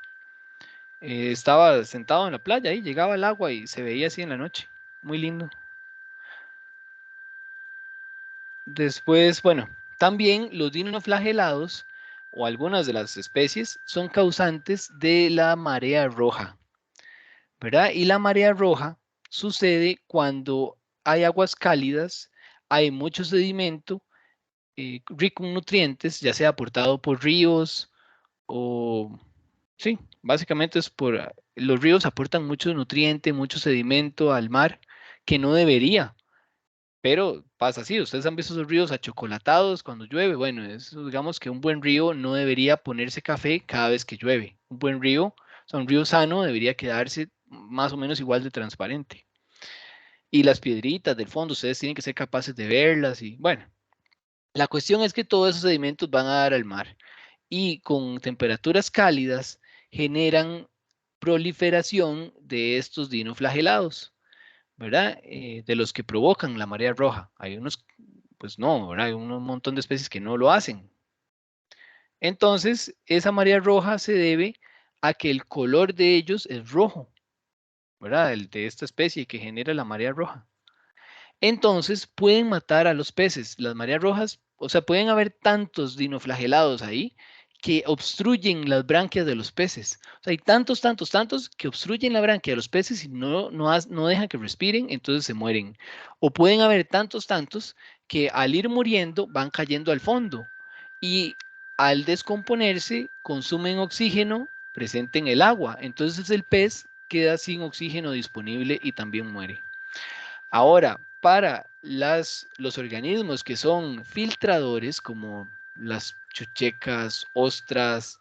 Estaba sentado en la playa y llegaba el agua y se veía así en la noche. Muy lindo. Después, bueno, también los dinoflagelados o algunas de las especies son causantes de la marea roja, ¿verdad? Y la marea roja sucede cuando hay aguas cálidas, hay mucho sedimento rico en nutrientes, ya sea aportado por ríos o, sí, básicamente es los ríos aportan mucho nutriente, mucho sedimento al mar que no debería. Pero pasa así, ustedes han visto esos ríos achocolatados cuando llueve. Bueno, digamos que un buen río no debería ponerse café cada vez que llueve. Un buen río, o sea, un río sano debería quedarse más o menos igual de transparente. Y las piedritas del fondo, ustedes tienen que ser capaces de verlas y bueno, la cuestión es que todos esos sedimentos van a dar al mar y con temperaturas cálidas generan proliferación de estos dinoflagelados. ¿Verdad? De los que provocan la marea roja. Hay unos, pues no, ¿verdad? Hay un montón de especies que no lo hacen. Entonces, esa marea roja se debe a que el color de ellos es rojo, ¿verdad? El de esta especie que genera la marea roja. Entonces, pueden matar a los peces. Las mareas rojas, o sea, pueden haber tantos dinoflagelados ahí que obstruyen las branquias de los peces. O sea, hay tantos, tantos, tantos que obstruyen la branquia de los peces y no dejan que respiren, entonces se mueren. O pueden haber tantos, tantos que al ir muriendo van cayendo al fondo y al descomponerse consumen oxígeno presente en el agua. Entonces el pez queda sin oxígeno disponible y también muere. Ahora, para los organismos que son filtradores, como las chuchecas, ostras,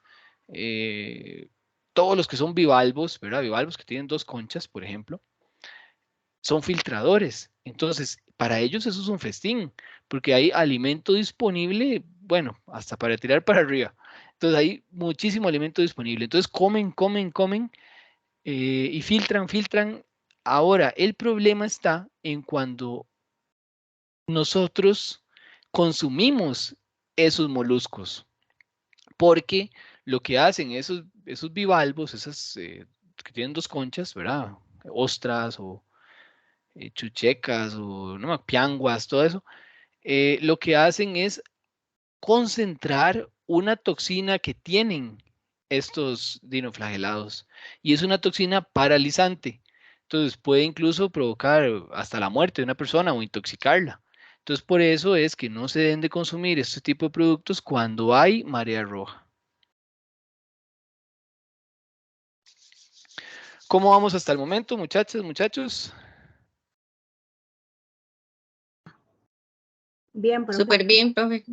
eh, todos los que son bivalvos, ¿verdad? Bivalvos que tienen dos conchas, por ejemplo, son filtradores. Entonces, para ellos eso es un festín, porque hay alimento disponible, bueno, hasta para tirar para arriba. Entonces, hay muchísimo alimento disponible. Entonces, comen, comen, comen y filtran, filtran. Ahora, el problema está en cuando nosotros consumimos esos moluscos, porque lo que hacen esos bivalvos, esas que tienen dos conchas, ¿verdad? Ostras o chuchecas o no, pianguas, todo eso, lo que hacen es concentrar una toxina que tienen estos dinoflagelados y es una toxina paralizante. Entonces puede incluso provocar hasta la muerte de una persona o intoxicarla. Entonces por eso es que no se deben de consumir este tipo de productos cuando hay marea roja. ¿Cómo vamos hasta el momento, muchachos, muchachos? Bien, profe. Súper bien, profe.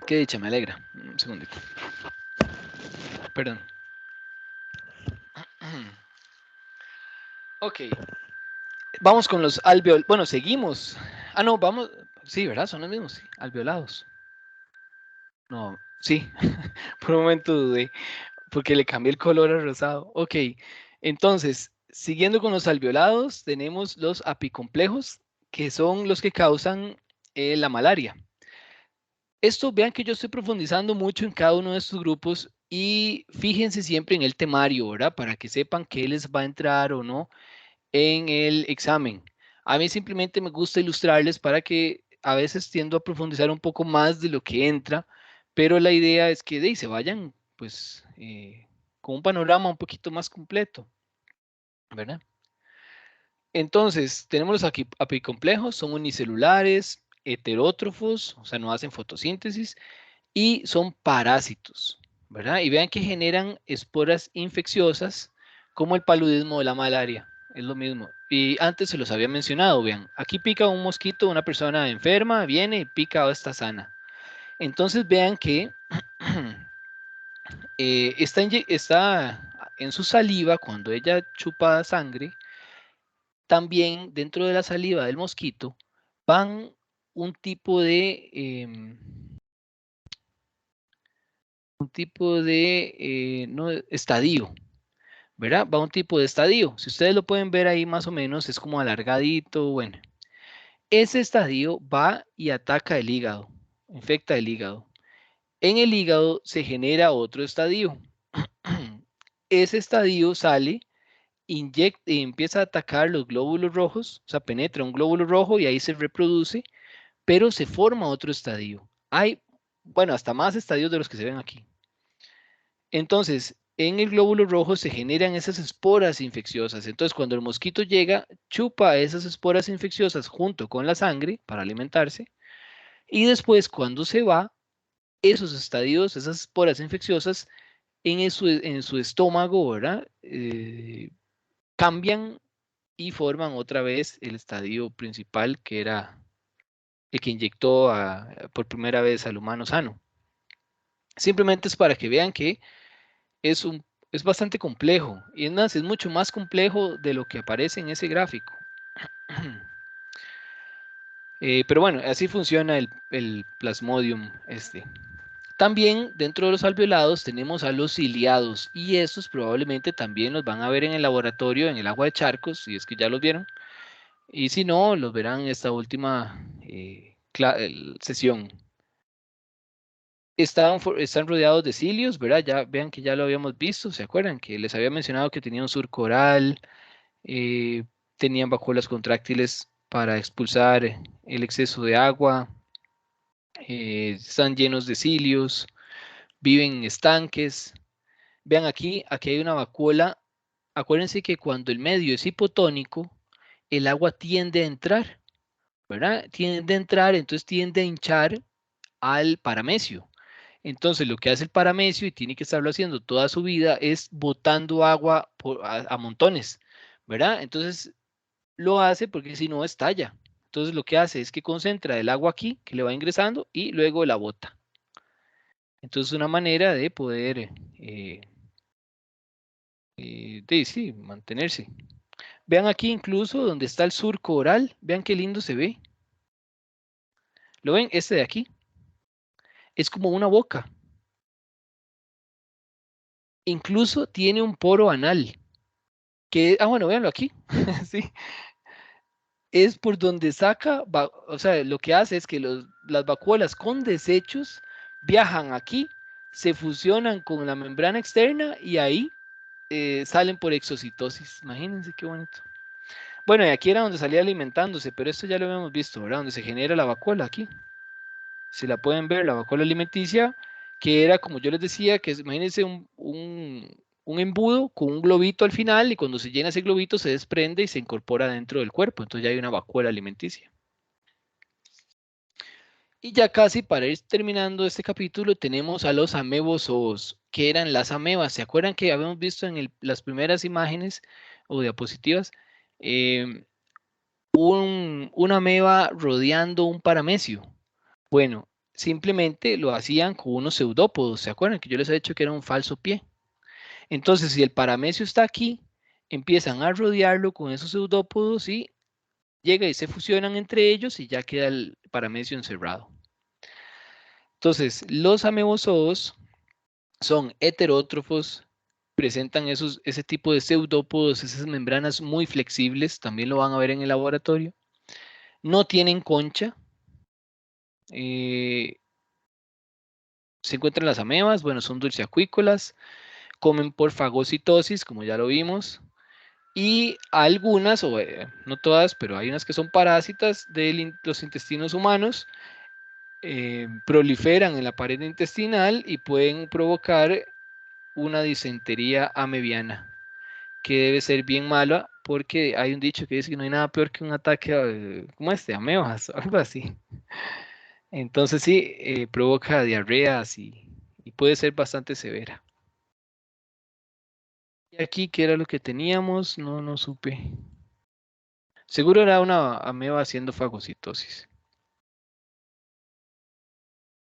Qué dicha, me alegra. Un segundito. Perdón. Ok, vamos con los alveolados. Bueno, seguimos. Ah, no, vamos. Sí, ¿verdad? Son los mismos, sí. Alveolados. No, sí. Por un momento dudé, porque le cambié el color al rosado. Ok, entonces, siguiendo con los alveolados, tenemos los apicomplejos, que son los que causan la malaria. Esto, vean que yo estoy profundizando mucho en cada uno de estos grupos Y fíjense siempre en el temario, ¿verdad? Para que sepan qué les va a entrar o no en el examen. A mí simplemente me gusta ilustrarles para que a veces tiendo a profundizar un poco más de lo que entra, pero la idea es que de ahí se vayan, pues, con un panorama un poquito más completo, ¿verdad? Entonces, tenemos los apicomplejos, son unicelulares, heterótrofos, o sea, no hacen fotosíntesis, y son parásitos, ¿verdad? Y vean que generan esporas infecciosas como el paludismo o la malaria, es lo mismo. Y antes se los había mencionado, vean, aquí pica un mosquito, una persona enferma, viene y pica o está sana. Entonces vean que está en su saliva, cuando ella chupa sangre, también dentro de la saliva del mosquito van un tipo de, no, estadio, ¿verdad? Va un tipo de estadio. Si ustedes lo pueden ver ahí más o menos, es como alargadito, bueno. Ese estadio va y ataca el hígado, infecta el hígado. En el hígado se genera otro estadio. Ese estadio sale, inyecta y empieza a atacar los glóbulos rojos, o sea, penetra un glóbulo rojo y ahí se reproduce, pero se forma otro estadio. Hay, bueno, hasta más estadios de los que se ven aquí. Entonces, en el glóbulo rojo se generan esas esporas infecciosas. Entonces, cuando el mosquito llega, chupa esas esporas infecciosas junto con la sangre para alimentarse. Y después, cuando se va, esos estadios, esas esporas infecciosas en su estómago, ¿verdad? Cambian y forman otra vez el estadio principal, que era el que inyectó por primera vez al humano sano. Simplemente es para que vean que es bastante complejo. Y es más, es mucho más complejo de lo que aparece en ese gráfico. Pero bueno, así funciona el plasmodium este. También dentro de los alveolados tenemos a los ciliados y estos probablemente también los van a ver en el laboratorio, en el agua de charcos, si es que ya los vieron. Y si no, los verán en esta última sesión. Están rodeados de cilios, ¿verdad? Ya vean que ya lo habíamos visto, ¿se acuerdan? Que les había mencionado que tenían un surco oral, eh, tenían vacuolas contráctiles para expulsar el exceso de agua, están llenos de cilios, viven en estanques. Vean aquí hay una vacuola. Acuérdense que cuando el medio es hipotónico, el agua tiende a entrar, ¿verdad? Tiende a entrar, entonces tiende a hinchar al paramecio. Entonces, lo que hace el paramecio, y tiene que estarlo haciendo toda su vida, es botando agua a montones, ¿verdad? Entonces, lo hace porque si no, estalla. Entonces, lo que hace es que concentra el agua aquí, que le va ingresando, y luego la bota. Entonces, una manera de poder, sí, mantenerse. Vean aquí incluso donde está el surco oral, vean qué lindo se ve. ¿Lo ven? Este de aquí es como una boca. Incluso tiene un poro anal. Bueno, véanlo aquí. Sí, es por donde saca, o sea, lo que hace es que las vacuolas con desechos viajan aquí, se fusionan con la membrana externa y ahí salen por exocitosis. Imagínense qué bonito. Bueno, y aquí era donde salía alimentándose, pero esto ya lo habíamos visto, ¿verdad? Donde se genera la vacuola aquí. Si la pueden ver, la vacuola alimenticia, que era como yo les decía, que imagínense un embudo con un globito al final y cuando se llena ese globito se desprende y se incorpora dentro del cuerpo. Entonces ya hay una vacuola alimenticia. Y ya casi para ir terminando este capítulo tenemos a los amebozoos, que eran las amebas. ¿Se acuerdan que habíamos visto en las primeras imágenes o diapositivas una ameba rodeando un paramecio? Bueno, simplemente lo hacían con unos pseudópodos. ¿Se acuerdan que yo les he dicho que era un falso pie? Entonces, si el paramecio está aquí, empiezan a rodearlo con esos pseudópodos y llega y se fusionan entre ellos y ya queda el paramecio encerrado. Entonces, los amebozoos son heterótrofos, presentan ese tipo de pseudópodos, esas membranas muy flexibles, también lo van a ver en el laboratorio. No tienen concha, eh, se encuentran las amebas, bueno, son dulceacuícolas, comen por fagocitosis, como ya lo vimos, y algunas, o no todas, pero hay unas que son parásitas de los intestinos humanos, proliferan en la pared intestinal y pueden provocar una disentería amebiana, que debe ser bien mala porque hay un dicho que dice que no hay nada peor que un ataque, como amebas, algo así. Entonces sí, provoca diarreas y puede ser bastante severa. Y aquí, ¿qué era lo que teníamos? No, no supe. Seguro era una ameba haciendo fagocitosis.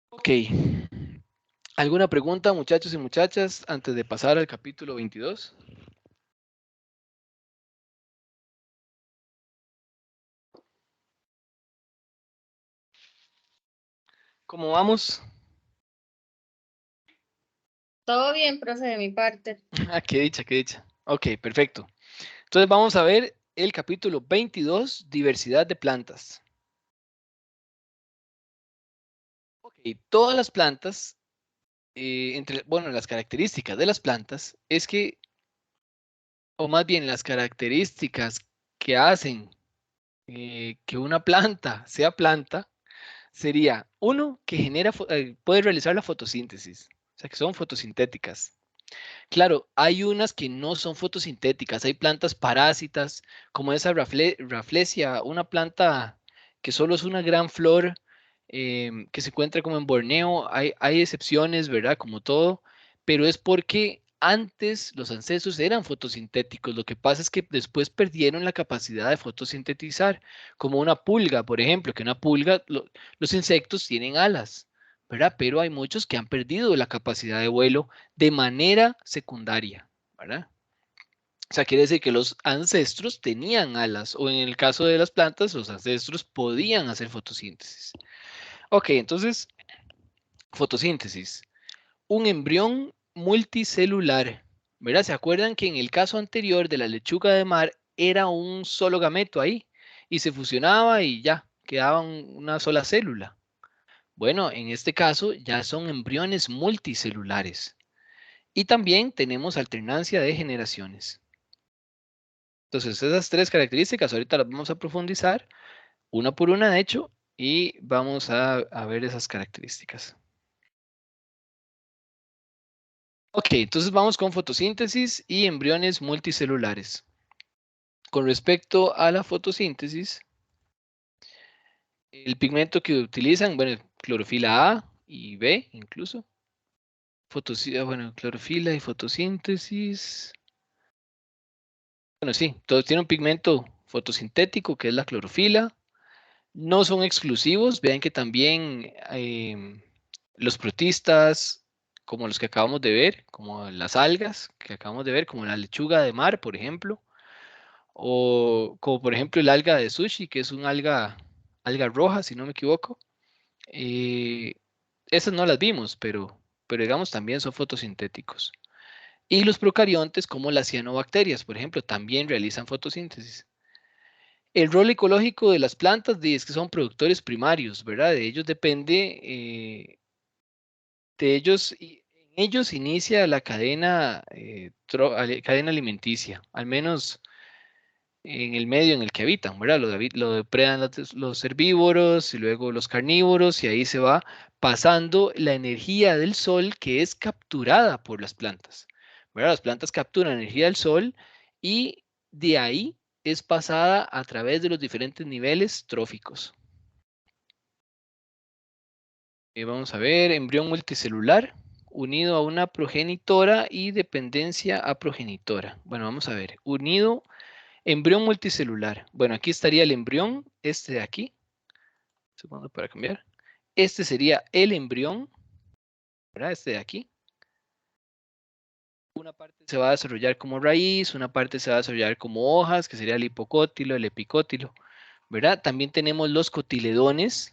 Ok. ¿Alguna pregunta, muchachos y muchachas, antes de pasar al capítulo 22? ¿Cómo vamos? Todo bien, profe, de mi parte. Ah, qué dicha, qué dicha. Ok, perfecto. Entonces vamos a ver el capítulo 22, diversidad de plantas. Ok, todas las plantas, bueno, las características de las plantas es que, o más bien las características que hacen que una planta sea planta, sería uno, que puede realizar la fotosíntesis, o sea, que son fotosintéticas. Claro, hay unas que no son fotosintéticas, hay plantas parásitas, como esa Rafflesia, una planta que solo es una gran flor que se encuentra como en Borneo. Hay excepciones, ¿verdad? Como todo, pero es porque antes los ancestros eran fotosintéticos. Lo que pasa es que después perdieron la capacidad de fotosintetizar, como una pulga, por ejemplo, que una pulga, los insectos tienen alas, ¿verdad? Pero hay muchos que han perdido la capacidad de vuelo de manera secundaria, ¿verdad? O sea, quiere decir que los ancestros tenían alas, o en el caso de las plantas, los ancestros podían hacer fotosíntesis. Ok, entonces, fotosíntesis. Un embrión multicelular, ¿verdad? ¿Se acuerdan que en el caso anterior de la lechuga de mar era un solo gameto ahí y se fusionaba y ya, quedaba una sola célula? Bueno, en este caso ya son embriones multicelulares. Y también tenemos alternancia de generaciones. Entonces, esas tres características ahorita las vamos a profundizar una por una, de hecho, y vamos a ver esas características. Ok, entonces vamos con fotosíntesis y embriones multicelulares. Con respecto a la fotosíntesis, el pigmento que utilizan, bueno, clorofila A y B incluso. Bueno, clorofila y fotosíntesis. Bueno, sí, todos tienen un pigmento fotosintético que es la clorofila. No son exclusivos, vean que también los protistas, como los que acabamos de ver, como las algas que acabamos de ver, como la lechuga de mar, por ejemplo, o como por ejemplo el alga de sushi, que es un alga roja, si no me equivoco. eh, Esas no las vimos, pero digamos también son fotosintéticos. Y los procariontes, como las cianobacterias, por ejemplo, también realizan fotosíntesis. El rol ecológico de las plantas es que son productores primarios, ¿verdad? De ellos depende, en ellos inicia la cadena, cadena alimenticia, al menos en el medio en el que habitan, ¿verdad? Lo depredan los herbívoros y luego los carnívoros y ahí se va pasando la energía del sol que es capturada por las plantas, ¿verdad? Las plantas capturan energía del sol y de ahí es pasada a través de los diferentes niveles tróficos. Vamos a ver, embrión multicelular unido a una progenitora y dependencia a progenitora. Bueno, vamos a ver, unido. Embrión multicelular. Bueno, aquí estaría el embrión, este de aquí. Segundo para cambiar. Este sería el embrión, ¿verdad? Este de aquí. Una parte se va a desarrollar como raíz, una parte se va a desarrollar como hojas, que sería el hipocótilo, el epicótilo, ¿verdad? También tenemos los cotiledones.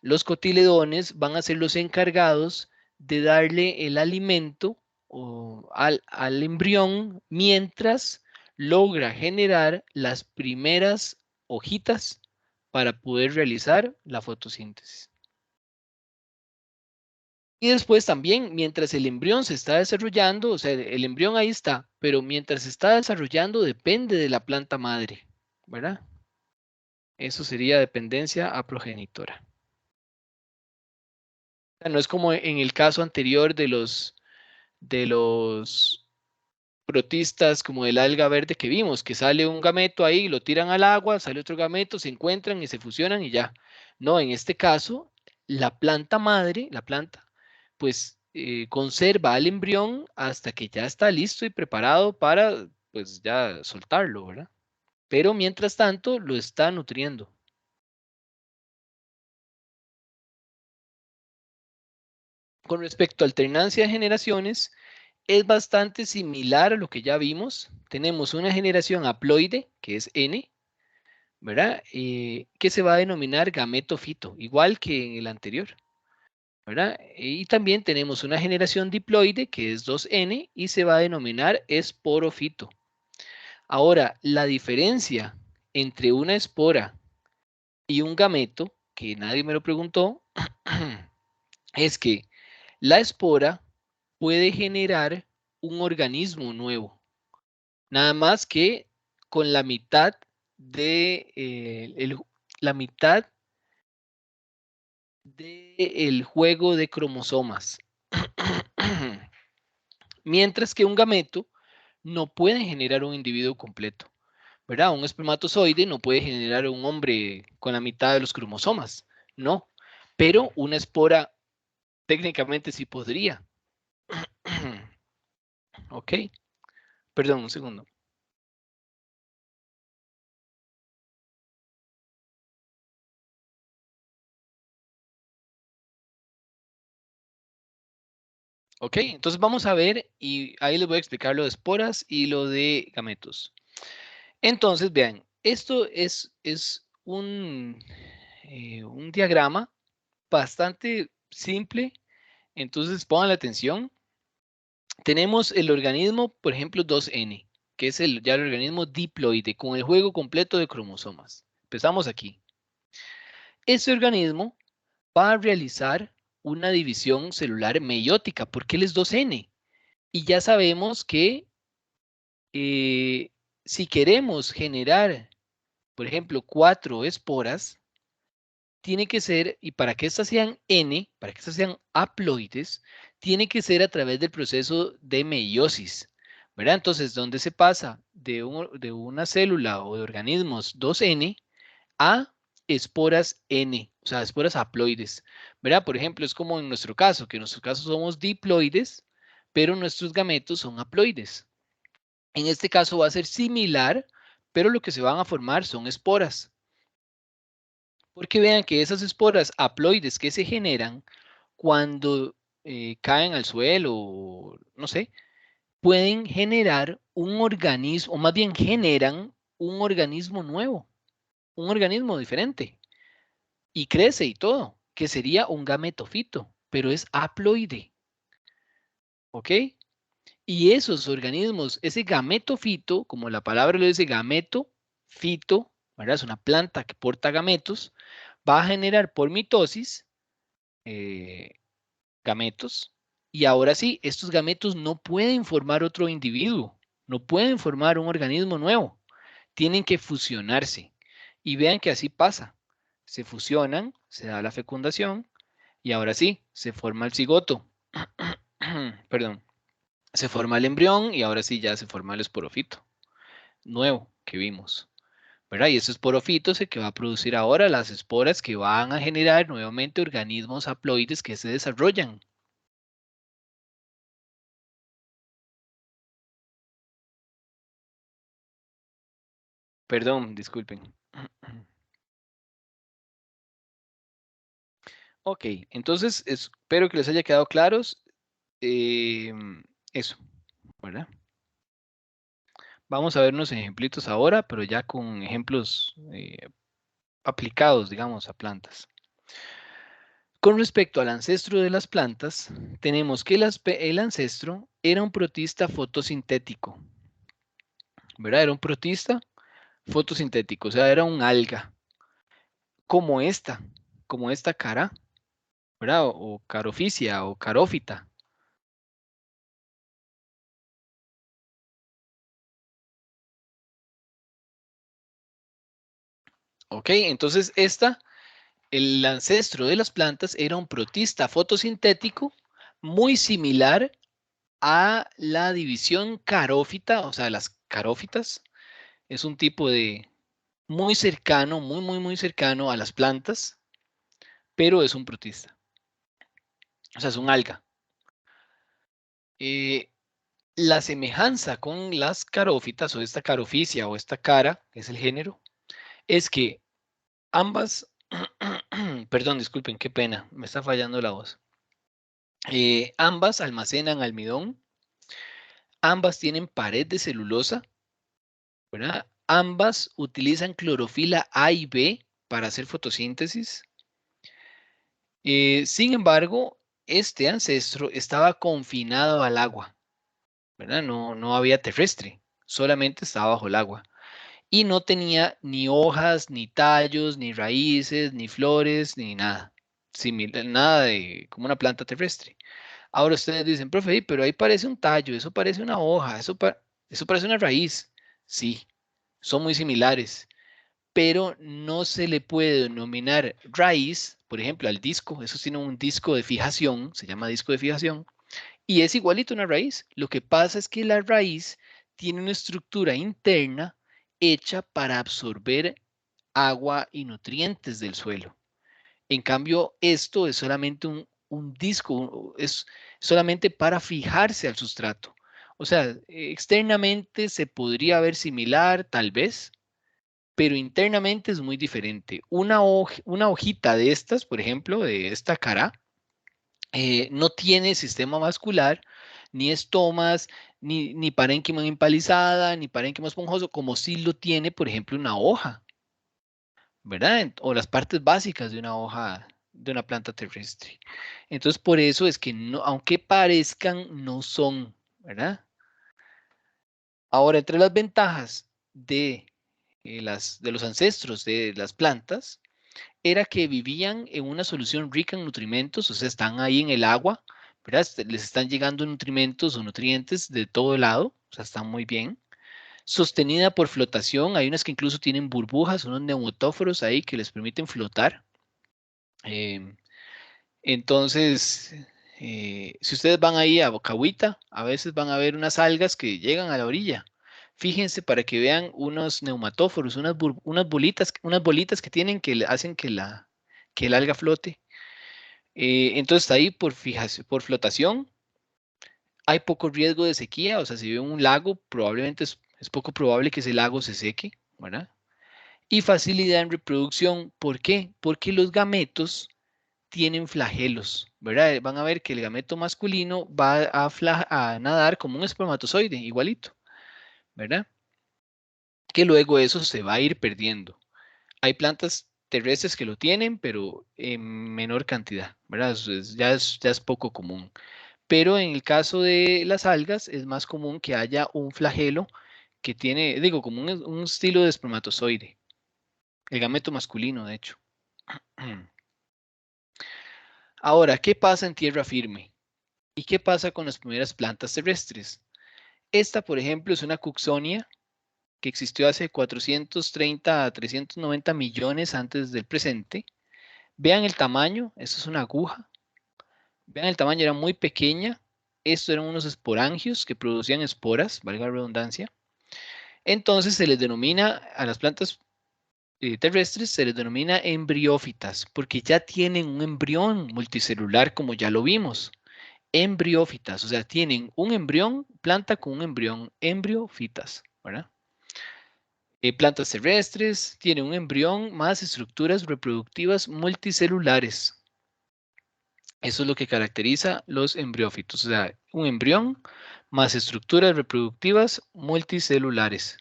Los cotiledones van a ser los encargados de darle el alimento al embrión mientras logra generar las primeras hojitas para poder realizar la fotosíntesis. Y después también, mientras el embrión se está desarrollando, o sea, el embrión ahí está, pero mientras se está desarrollando depende de la planta madre, ¿verdad? Eso sería dependencia a progenitora. O sea, no es como en el caso anterior de los protistas, como el alga verde que vimos, que sale un gameto ahí, lo tiran al agua, sale otro gameto, se encuentran y se fusionan y ya. No, en este caso, la planta madre, la planta, pues conserva al embrión hasta que ya está listo y preparado para, pues ya soltarlo, ¿verdad? Pero mientras tanto, lo está nutriendo. Con respecto a alternancia de generaciones, es bastante similar a lo que ya vimos. Tenemos una generación haploide, que es N, ¿verdad? Que se va a denominar gametofito, igual que en el anterior, ¿verdad? Y también tenemos una generación diploide, que es 2N, y se va a denominar esporofito. Ahora, la diferencia entre una espora y un gameto, que nadie me lo preguntó, es que la espora puede generar un organismo nuevo, nada más que con la mitad de la mitad del juego de cromosomas. Mientras que un gameto no puede generar un individuo completo, ¿verdad? Un espermatozoide no puede generar un hombre con la mitad de los cromosomas, no. Pero una espora técnicamente sí podría. Ok, perdón, un segundo. Ok, entonces vamos a ver y ahí les voy a explicar lo de esporas y lo de gametos. Entonces, vean, esto es un diagrama bastante simple, entonces pongan la atención. Tenemos el organismo, por ejemplo, 2N, que es ya el organismo diploide, con el juego completo de cromosomas. Empezamos aquí. Este organismo va a realizar una división celular meiótica, porque él es 2N. Y ya sabemos que si queremos generar, por ejemplo, 4 esporas, tiene que ser, y para que estas sean N, para que estas sean haploides, tiene que ser a través del proceso de meiosis, ¿verdad? Entonces, ¿dónde se pasa de una célula o de organismos 2N a esporas N, o sea, esporas haploides, ¿verdad? Por ejemplo, es como en nuestro caso, que en nuestro caso somos diploides, pero nuestros gametos son haploides. En este caso va a ser similar, pero lo que se van a formar son esporas. Porque vean que esas esporas haploides que se generan cuando caen al suelo, o no sé, pueden generar un organismo, o más bien generan un organismo nuevo, un organismo diferente, y crece y todo, que sería un gametofito, pero es haploide, ¿ok? Y esos organismos, ese gametofito, como la palabra lo dice, gameto, fito, ¿verdad? Es una planta que porta gametos, va a generar por mitosis eh, gametos. Y ahora sí, estos gametos no pueden formar otro individuo, no pueden formar un organismo nuevo, tienen que fusionarse. Y vean que así pasa. Se fusionan, se da la fecundación y ahora sí, se forma el cigoto. Perdón, se forma el embrión y ahora sí ya se forma el esporofito nuevo que vimos. ¿Verdad? Y ese esporofito es el que va a producir ahora las esporas que van a generar nuevamente organismos haploides que se desarrollan. Perdón, disculpen. Ok, entonces espero que les haya quedado claros eso, ¿verdad? Vamos a ver unos ejemplitos ahora, pero ya con ejemplos aplicados, digamos, a plantas. Con respecto al ancestro de las plantas, tenemos que el ancestro era un protista fotosintético, ¿verdad? Era un protista fotosintético, o sea, era un alga, como esta, como esta cara, ¿verdad? O caroficia o carófita. Ok, entonces el ancestro de las plantas era un protista fotosintético muy similar a la división carófita, o sea, las carófitas. Es un tipo de muy cercano, muy cercano a las plantas, pero es un protista. O sea, es un alga. Eh, la semejanza con las carófitas o esta caroficia o esta cara, que es el género, es que ambas, perdón, disculpen, qué pena, me está fallando la voz. Ambas almacenan almidón, ambas tienen pared de celulosa, ¿verdad? Ambas utilizan clorofila A y B para hacer fotosíntesis. Sin embargo, este ancestro estaba confinado al agua, ¿verdad? No había terrestre, solamente estaba bajo el agua. Y no tenía ni hojas, ni tallos, ni raíces, ni flores, ni nada. Nada de como una planta terrestre. Ahora ustedes dicen, profe, pero ahí parece un tallo, eso parece una hoja, eso parece una raíz. Sí, son muy similares, pero no se le puede denominar raíz, por ejemplo, al disco, eso tiene un disco de fijación, se llama disco de fijación, y es igualito a una raíz. Lo que pasa es que la raíz tiene una estructura interna hecha para absorber agua y nutrientes del suelo. En cambio, esto es solamente un disco, es solamente para fijarse al sustrato. O sea, externamente se podría ver similar, tal vez, pero internamente es muy diferente. Una hojita de estas, por ejemplo, de esta cara, no tiene sistema vascular, ni estomas, ni parénquima empalizada, ni parénquima esponjoso, como si lo tiene, por ejemplo, una hoja, ¿verdad? O las partes básicas de una hoja de una planta terrestre. Entonces, por eso es que no, aunque parezcan, no son, ¿verdad? Ahora, entre las ventajas de los ancestros de las plantas, era que vivían en una solución rica en nutrimentos, o sea, están ahí en el agua, ¿verdad? Les están llegando nutrimentos o nutrientes de todo lado, o sea, están muy bien. Sostenida por flotación, hay unas que incluso tienen burbujas, unos neumotóforos ahí que les permiten flotar. Em, entonces, si ustedes van ahí a Bocahuita, a veces van a ver unas algas que llegan a la orilla. Fíjense para que vean unos neumatóforos, unas bolitas que tienen que hacen que el alga flote. Entonces está ahí por fijación, por flotación. Hay poco riesgo de sequía, o sea, si ve un lago, probablemente es poco probable que ese lago se seque, ¿verdad? Y facilidad en reproducción, ¿por qué? Porque los gametos tienen flagelos, ¿verdad? Van a ver que el gameto masculino va a nadar como un espermatozoide, igualito, ¿verdad? Que luego eso se va a ir perdiendo. Hay plantas terrestres que lo tienen, pero en menor cantidad, ¿verdad? Ya es poco común. Pero en el caso de las algas es más común que haya un flagelo que tiene, digo, como un estilo de espermatozoide, el gameto masculino, de hecho. Ahora, ¿qué pasa en tierra firme? ¿Y qué pasa con las primeras plantas terrestres? Esta, por ejemplo, es una Cooksonia que existió hace 430 a 390 millones antes del presente. Vean el tamaño, esto es una aguja. Vean el tamaño, era muy pequeña. Estos eran unos esporangios que producían esporas, valga la redundancia. Entonces se les denomina a las plantas terrestres, se les denomina embriófitas, porque ya tienen un embrión multicelular, como ya lo vimos. Embriófitas, o sea, tienen un embrión, planta con un embrión, embriofitas, ¿verdad? Plantas terrestres tienen un embrión más estructuras reproductivas multicelulares. Eso es lo que caracteriza los embriófitos, o sea, un embrión más estructuras reproductivas multicelulares,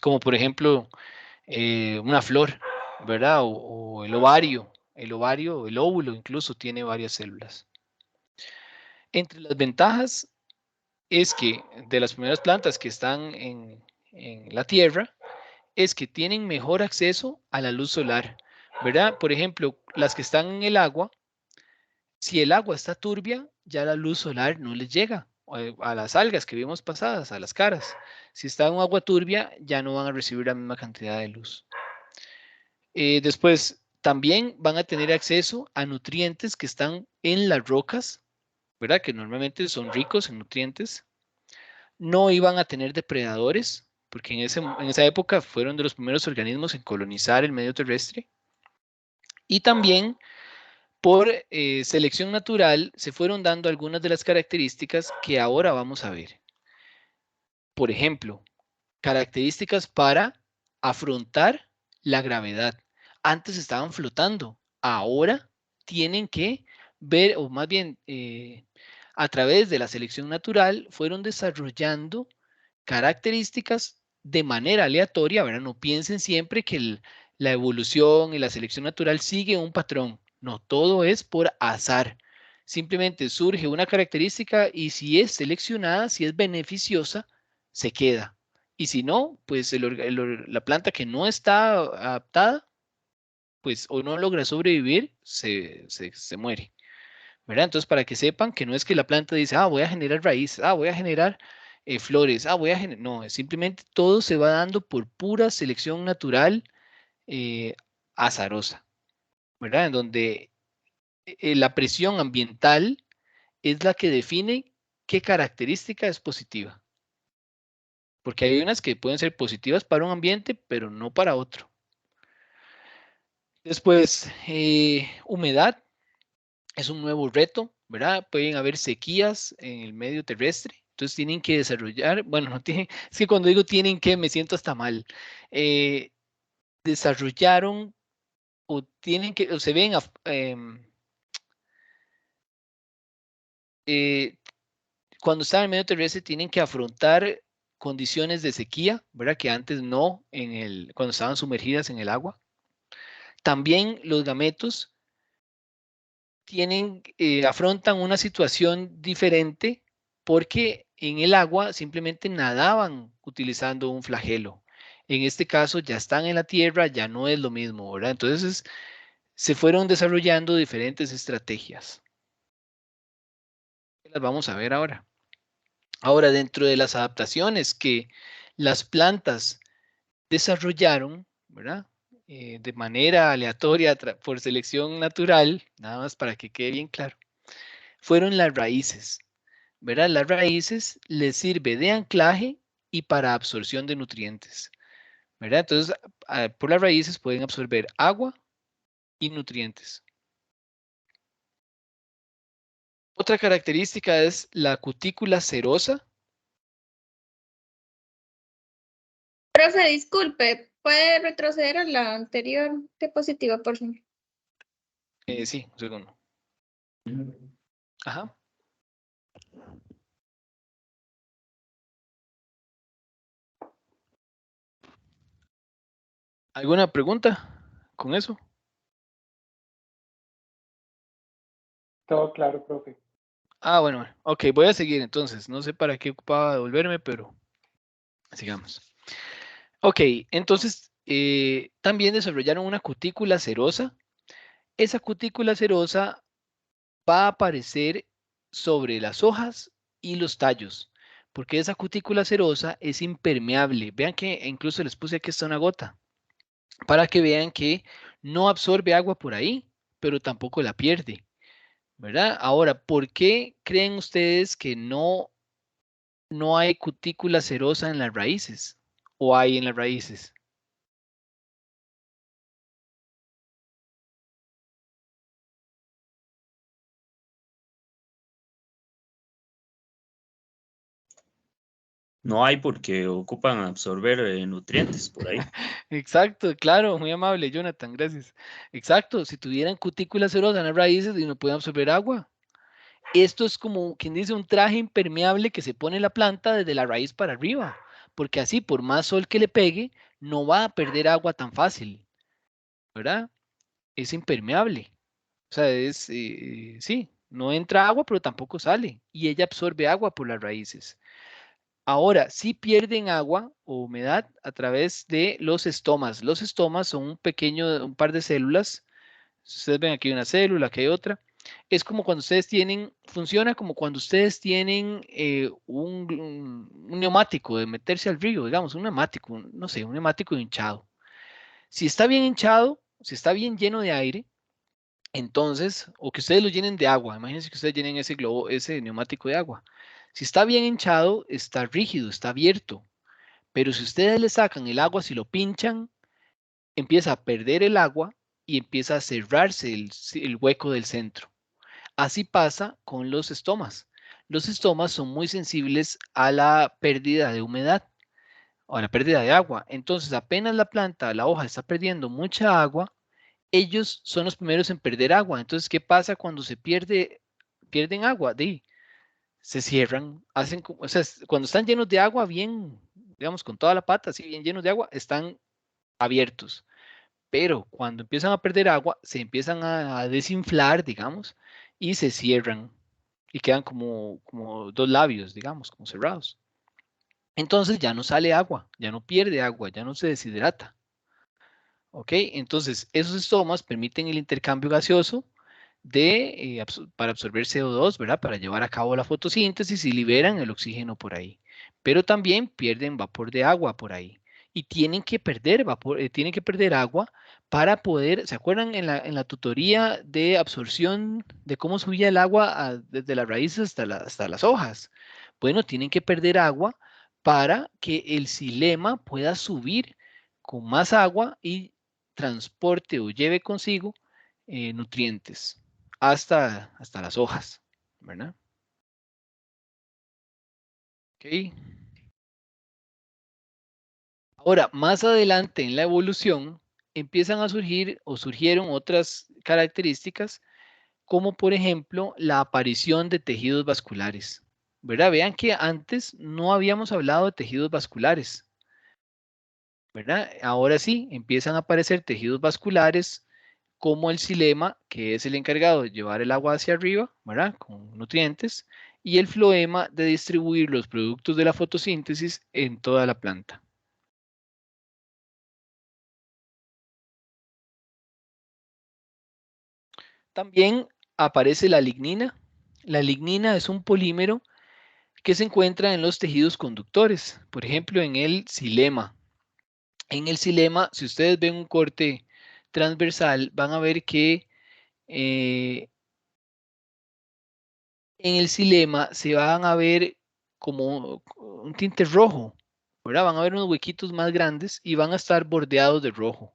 como por ejemplo una flor, ¿verdad? O el ovario, el óvulo incluso tiene varias células. Entre las ventajas es que de las primeras plantas que están en la Tierra, es que tienen mejor acceso a la luz solar. ¿verdad? Por ejemplo, las que están en el agua, si el agua está turbia, ya la luz solar no les llega a las algas que vimos pasadas, a las caras. Si está en agua turbia, ya no van a recibir la misma cantidad de luz. Después, también van a tener acceso a nutrientes que están en las rocas, ¿verdad? Que normalmente son ricos en nutrientes. No iban a tener depredadores, porque en esa época fueron de los primeros organismos en colonizar el medio terrestre. Y también por selección natural se fueron dando algunas de las características que ahora vamos a ver. Por ejemplo, características para afrontar la gravedad. Antes estaban flotando, ahora tienen que ver, o más bien a través de la selección natural, fueron desarrollando características de manera aleatoria, ¿verdad? No piensen siempre que la evolución y la selección natural sigue un patrón. No, todo es por azar. Simplemente surge una característica y si es seleccionada, si es beneficiosa, se queda. Y si no, pues la planta que no está adaptada, pues o no logra sobrevivir, se muere. ¿Verdad? Entonces, para que sepan que no es que la planta dice, voy a generar raíces, voy a generar flores, voy a generar... No, es simplemente todo se va dando por pura selección natural eh, azarosa, ¿verdad? En donde la presión ambiental es la que define qué característica es positiva. Porque hay unas que pueden ser positivas para un ambiente, pero no para otro. Después, humedad es un nuevo reto, ¿verdad? Pueden haber sequías en el medio terrestre, entonces tienen que desarrollar, bueno, no tienen, es que cuando digo tienen que, me siento hasta mal. Desarrollaron o tienen que, o se ven, eh, cuando están en el medio terrestre tienen que afrontar condiciones de sequía, ¿verdad? Que antes no, cuando estaban sumergidas en el agua. También los gametos afrontan una situación diferente porque en el agua simplemente nadaban utilizando un flagelo. En este caso ya están en la tierra, ya no es lo mismo, ¿verdad? Entonces se fueron desarrollando diferentes estrategias. Las vamos a ver ahora. Ahora, dentro de las adaptaciones que las plantas desarrollaron, ¿verdad? De manera aleatoria por selección natural, nada más para que quede bien claro, fueron las raíces. ¿Verdad? Las raíces les sirve de anclaje y para absorción de nutrientes, ¿verdad? Entonces, por las raíces pueden absorber agua y nutrientes. Otra característica es la cutícula serosa. Profe, disculpe, ¿puede retroceder a la anterior diapositiva, por favor? Sí, un segundo. Ajá. ¿Alguna pregunta con eso? Todo claro, profe. Bueno, ok, voy a seguir entonces. No sé para qué ocupaba devolverme, pero sigamos. Ok, entonces también desarrollaron una cutícula serosa. Esa cutícula serosa va a aparecer sobre las hojas y los tallos, porque esa cutícula serosa es impermeable. Vean que incluso les puse aquí está una gota, para que vean que no absorbe agua por ahí, pero tampoco la pierde, ¿verdad? Ahora, ¿por qué creen ustedes que no hay cutícula serosa en las raíces? ¿O hay en las raíces? No hay porque ocupan absorber nutrientes por ahí. Exacto, claro, muy amable, Jonathan, gracias. Exacto, si tuvieran cutícula serosa en las raíces y no pueden absorber agua. Esto es como quien dice un traje impermeable que se pone la planta desde la raíz para arriba, porque así por más sol que le pegue, no va a perder agua tan fácil, ¿verdad? Es impermeable. O sea, sí, no entra agua, pero tampoco sale. Y ella absorbe agua por las raíces. Ahora, sí pierden agua o humedad a través de los estomas. Los estomas son un par de células. Ustedes ven aquí una célula, aquí hay otra. Es como cuando ustedes tienen, funciona como cuando ustedes tienen un neumático de meterse al río, digamos, un neumático, no sé, un neumático hinchado. Si está bien hinchado, si está bien lleno de aire, entonces, o que ustedes lo llenen de agua, imagínense que ustedes llenen ese globo, ese neumático de agua. Si está bien hinchado, está rígido, está abierto. Pero si ustedes le sacan el agua, si lo pinchan, empieza a perder el agua y empieza a cerrarse el hueco del centro. Así pasa con los estomas. Los estomas son muy sensibles a la pérdida de humedad o a la pérdida de agua. Entonces, apenas la planta, la hoja está perdiendo mucha agua, ellos son los primeros en perder agua. Entonces, ¿qué pasa cuando pierden agua? Se cierran, o sea, cuando están llenos de agua, bien, digamos, con toda la pata, así bien llenos de agua, están abiertos. Pero cuando empiezan a perder agua, se empiezan a desinflar, digamos, y se cierran y quedan como dos labios, digamos, como cerrados. Entonces ya no sale agua, ya no pierde agua, ya no se deshidrata. ¿Ok? Entonces, esos estomas permiten el intercambio gaseoso para absorber CO2, ¿verdad? Para llevar a cabo la fotosíntesis y liberan el oxígeno por ahí. Pero también pierden vapor de agua por ahí. Y tienen que perder vapor, tienen que perder agua para poder, ¿se acuerdan en la tutoría de absorción de cómo subía el agua desde las raíces hasta las hojas? Bueno, tienen que perder agua para que el xilema pueda subir con más agua y transporte o lleve consigo nutrientes hasta las hojas, ¿verdad? Ok. Ahora, más adelante en la evolución, empiezan a surgir o surgieron otras características, como por ejemplo la aparición de tejidos vasculares, ¿verdad? Vean que antes no habíamos hablado de tejidos vasculares, ¿verdad? Ahora sí, empiezan a aparecer tejidos vasculares como el xilema, que es el encargado de llevar el agua hacia arriba, ¿verdad? Con nutrientes, y el floema de distribuir los productos de la fotosíntesis en toda la planta. También aparece la lignina. La lignina es un polímero que se encuentra en los tejidos conductores, por ejemplo, en el xilema. En el xilema, si ustedes ven un corte transversal, van a ver que eh, en el xilema se van a ver como un tinte rojo, ¿verdad? Van a ver unos huequitos más grandes y van a estar bordeados de rojo.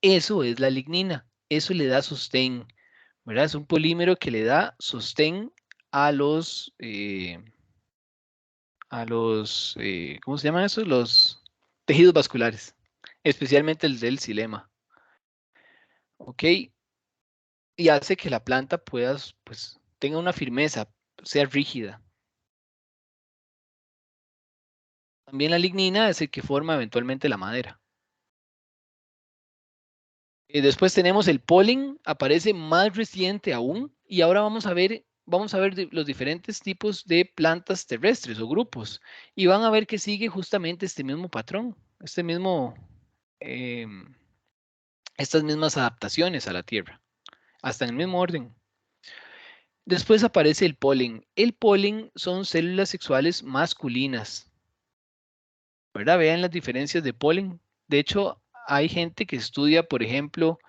Eso es la lignina, eso le da sostén, ¿verdad? Es un polímero que le da sostén a ¿cómo se llaman esos? Los tejidos vasculares, especialmente el del xilema, ¿ok? Y hace que la planta pueda, pues, tenga una firmeza, sea rígida. También la lignina es el que forma eventualmente la madera. Después tenemos el polen, aparece más reciente aún, y ahora vamos a ver los diferentes tipos de plantas terrestres o grupos, y van a ver que sigue justamente este mismo patrón, em, estas mismas adaptaciones a la Tierra, hasta en el mismo orden. Después aparece el polen. El polen son células sexuales masculinas, ¿verdad? Vean las diferencias de polen. De hecho, hay gente que estudia, por ejemplo,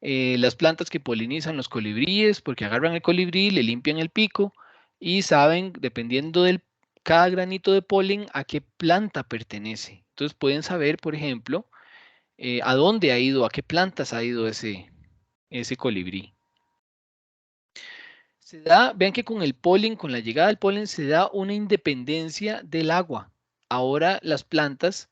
las plantas que polinizan los colibríes, porque agarran el colibrí, le limpian el pico y saben, dependiendo del cada granito de polen, a qué planta pertenece. Entonces pueden saber, por ejemplo, a dónde ha ido, a qué plantas ha ido ese colibrí. Vean que con el polen, con la llegada del polen, se da una independencia del agua. Ahora las plantas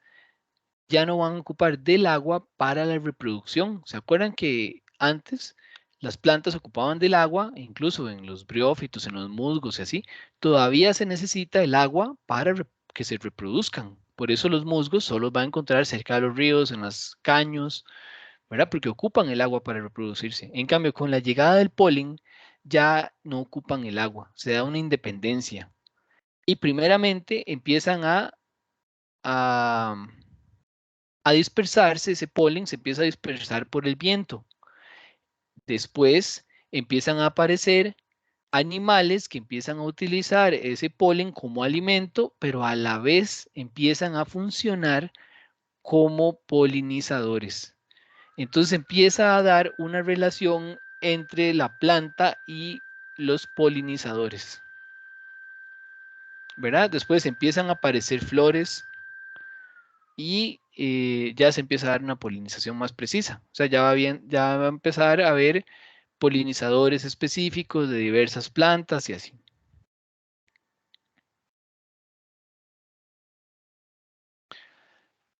ya no van a ocupar del agua para la reproducción. ¿Se acuerdan que antes las plantas ocupaban del agua, incluso en los briófitos, en los musgos y así? Todavía se necesita el agua para que se reproduzcan. Por eso los musgos solo van a encontrar cerca de los ríos, en los caños, ¿verdad? Porque ocupan el agua para reproducirse. En cambio, con la llegada del polen, ya no ocupan el agua, se da una independencia. y primeramente empiezan a dispersarse, ese polen se empieza a dispersar por el viento. Después empiezan a aparecer animales que empiezan a utilizar ese polen como alimento, pero a la vez empiezan a funcionar como polinizadores. Entonces empieza a dar una relación entre la planta y los polinizadores, ¿verdad? Después empiezan a aparecer flores y ya se empieza a dar una polinización más precisa. O sea, ya va bien, ya va a empezar a haber polinizadores específicos de diversas plantas y así.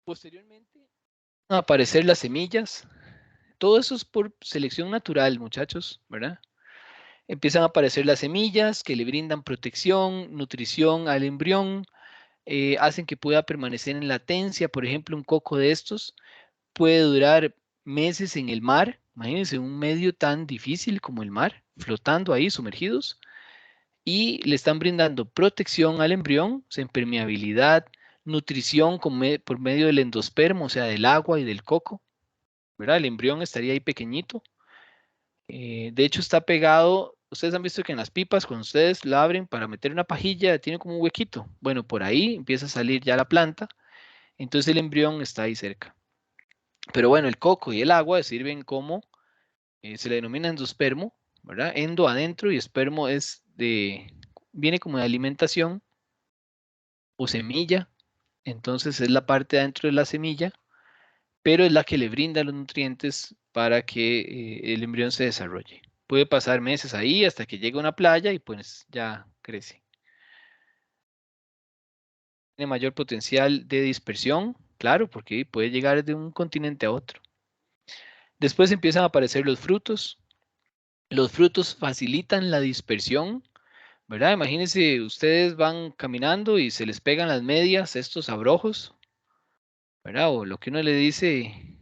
Posteriormente van a aparecer las semillas. Todo eso es por selección natural, muchachos, ¿verdad? Empiezan a aparecer las semillas que le brindan protección, nutrición al embrión, hacen que pueda permanecer en latencia. Por ejemplo, un coco de estos puede durar meses en el mar. Imagínense un medio tan difícil como el mar, flotando ahí, sumergidos, y le están brindando protección al embrión, o sea, impermeabilidad, nutrición por medio del endospermo, o sea, del agua y del coco, ¿verdad? El embrión estaría ahí pequeñito. De hecho, está pegado. Ustedes han visto que en las pipas, cuando ustedes la abren para meter una pajilla, tiene como un huequito. Bueno, por ahí empieza a salir ya la planta, entonces el embrión está ahí cerca. Pero bueno, el coco y el agua sirven como, se le denomina endospermo, ¿verdad? Endo adentro y espermo viene como de alimentación o semilla, entonces es la parte adentro de la semilla, pero es la que le brinda los nutrientes para que el embrión se desarrolle. Puede pasar meses ahí hasta que llegue a una playa y pues ya crece. Tiene mayor potencial de dispersión, claro, porque puede llegar de un continente a otro. Después empiezan a aparecer los frutos. Los frutos facilitan la dispersión, ¿verdad? Imagínense, ustedes van caminando y se les pegan las medias, estos abrojos, ¿verdad? O lo que uno le dice,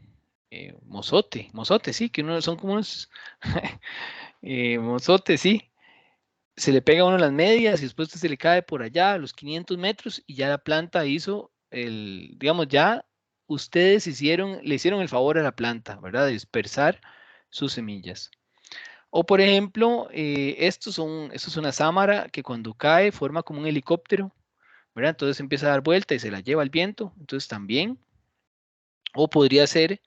mozote, sí, que uno son como unos mozote, sí. Se le pega a uno las medias y después se le cae por allá a los 500 metros y ya la planta hizo digamos, ya ustedes le hicieron el favor a la planta, ¿verdad? De dispersar sus semillas. O por ejemplo, esto es una sámara que cuando cae forma como un helicóptero, ¿verdad? Entonces empieza a dar vuelta y se la lleva el viento, entonces también. O podría ser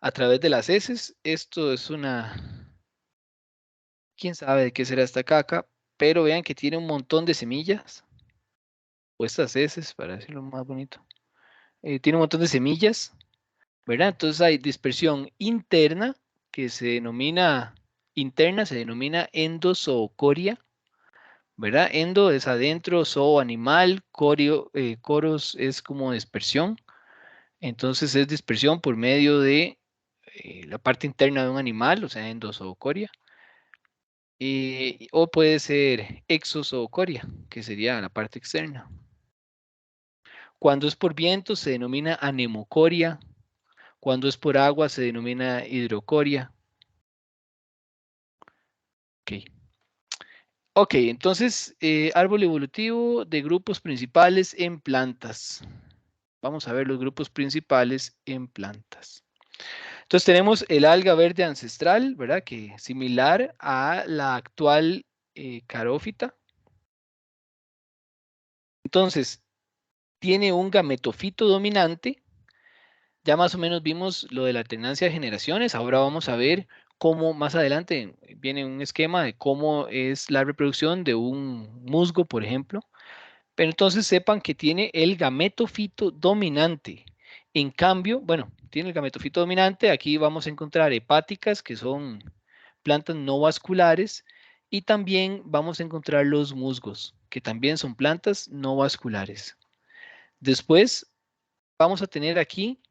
a través de las heces. Esto es quién sabe de qué será esta caca, pero vean que tiene un montón de semillas, o estas heces, para decirlo más bonito. Tiene un montón de semillas, ¿verdad? Entonces hay dispersión interna, que se denomina, interna, se denomina endozoocoria, ¿verdad? Endo es adentro, zoo animal, coros es como dispersión. Entonces es dispersión por medio de la parte interna de un animal, o sea, endozoocoria. O puede ser exozoocoria, que sería la parte externa. Cuando es por viento se denomina anemocoria. Cuando es por agua se denomina hidrocoria. Ok. Ok, entonces, árbol evolutivo de grupos principales en plantas. Vamos a ver los grupos principales en plantas. Entonces tenemos el alga verde ancestral, ¿verdad? Que es similar a la actual carófita. Entonces, tiene un gametofito dominante. Ya más o menos vimos lo de la alternancia de generaciones. Ahora vamos a ver cómo más adelante viene un esquema de cómo es la reproducción de un musgo, por ejemplo. Pero entonces sepan que tiene el gametofito dominante. En cambio, bueno, tiene el gametofito dominante. Aquí vamos a encontrar hepáticas, que son plantas no vasculares. Y también vamos a encontrar los musgos, que también son plantas no vasculares. Después vamos a tener aquí,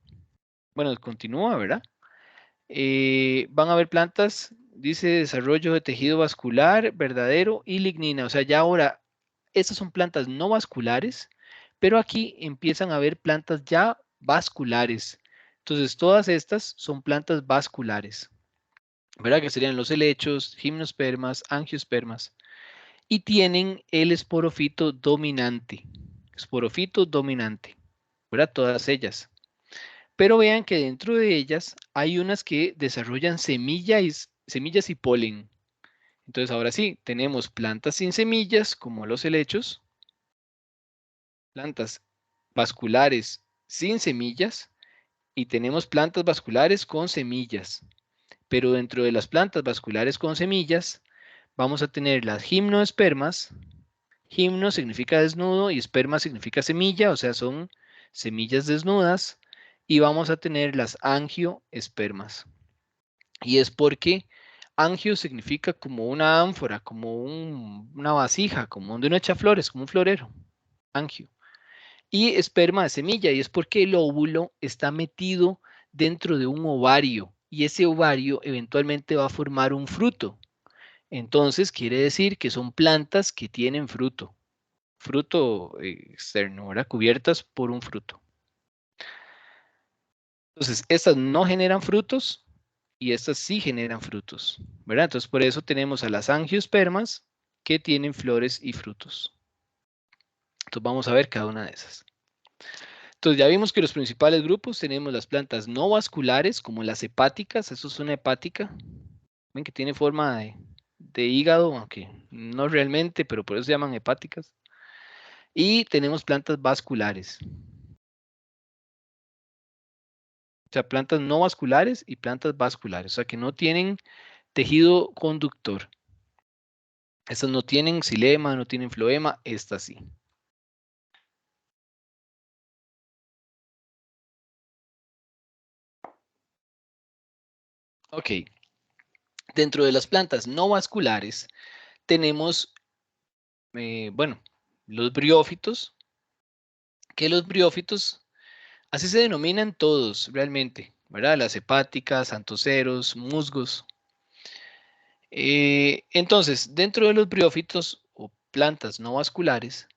bueno, continúa, ¿verdad? Van a haber plantas, dice desarrollo de tejido vascular verdadero y lignina. O sea, ya ahora, estas son plantas no vasculares, pero aquí empiezan a haber plantas ya vasculares. Entonces, todas estas son plantas vasculares, ¿verdad? Que serían los helechos, gimnospermas, angiospermas. y tienen el esporofito dominante. Esporofito dominante, ¿verdad? Todas ellas. Pero vean que dentro de ellas hay unas que desarrollan semillas y polen. Entonces ahora sí, tenemos plantas sin semillas, como los helechos, plantas vasculares sin semillas, y tenemos plantas vasculares con semillas. Pero dentro de las plantas vasculares con semillas, vamos a tener las gimnospermas. Gimno significa desnudo y esperma significa semilla, o sea, son semillas desnudas. Y vamos a tener las angioespermas. Y es porque angio significa como una ánfora, como una vasija, como donde uno echa flores, como un florero. Angio. Y esperma de semilla, y es porque el óvulo está metido dentro de un ovario, y ese ovario eventualmente va a formar un fruto. Entonces quiere decir que son plantas que tienen fruto, fruto externo, ¿verdad? Cubiertas por un fruto. Entonces, estas no generan frutos y estas sí generan frutos, ¿verdad? Entonces, por eso tenemos a las angiospermas que tienen flores y frutos. Entonces, vamos a ver cada una de esas. Entonces, ya vimos que los principales grupos tenemos las plantas no vasculares, como las hepáticas. Eso es una hepática. Ven que tiene forma de hígado, aunque no realmente, pero por eso se llaman hepáticas. Y tenemos plantas vasculares. O sea, plantas no vasculares y plantas vasculares. O sea, que no tienen tejido conductor. Estas no tienen xilema, no tienen floema. Estas sí. Ok. Dentro de las plantas no vasculares tenemos, bueno, los briófitos, que los briófitos, así se denominan todos realmente, ¿verdad? Las hepáticas, antoceros, musgos. Entonces, dentro de los briófitos o plantas no vasculares,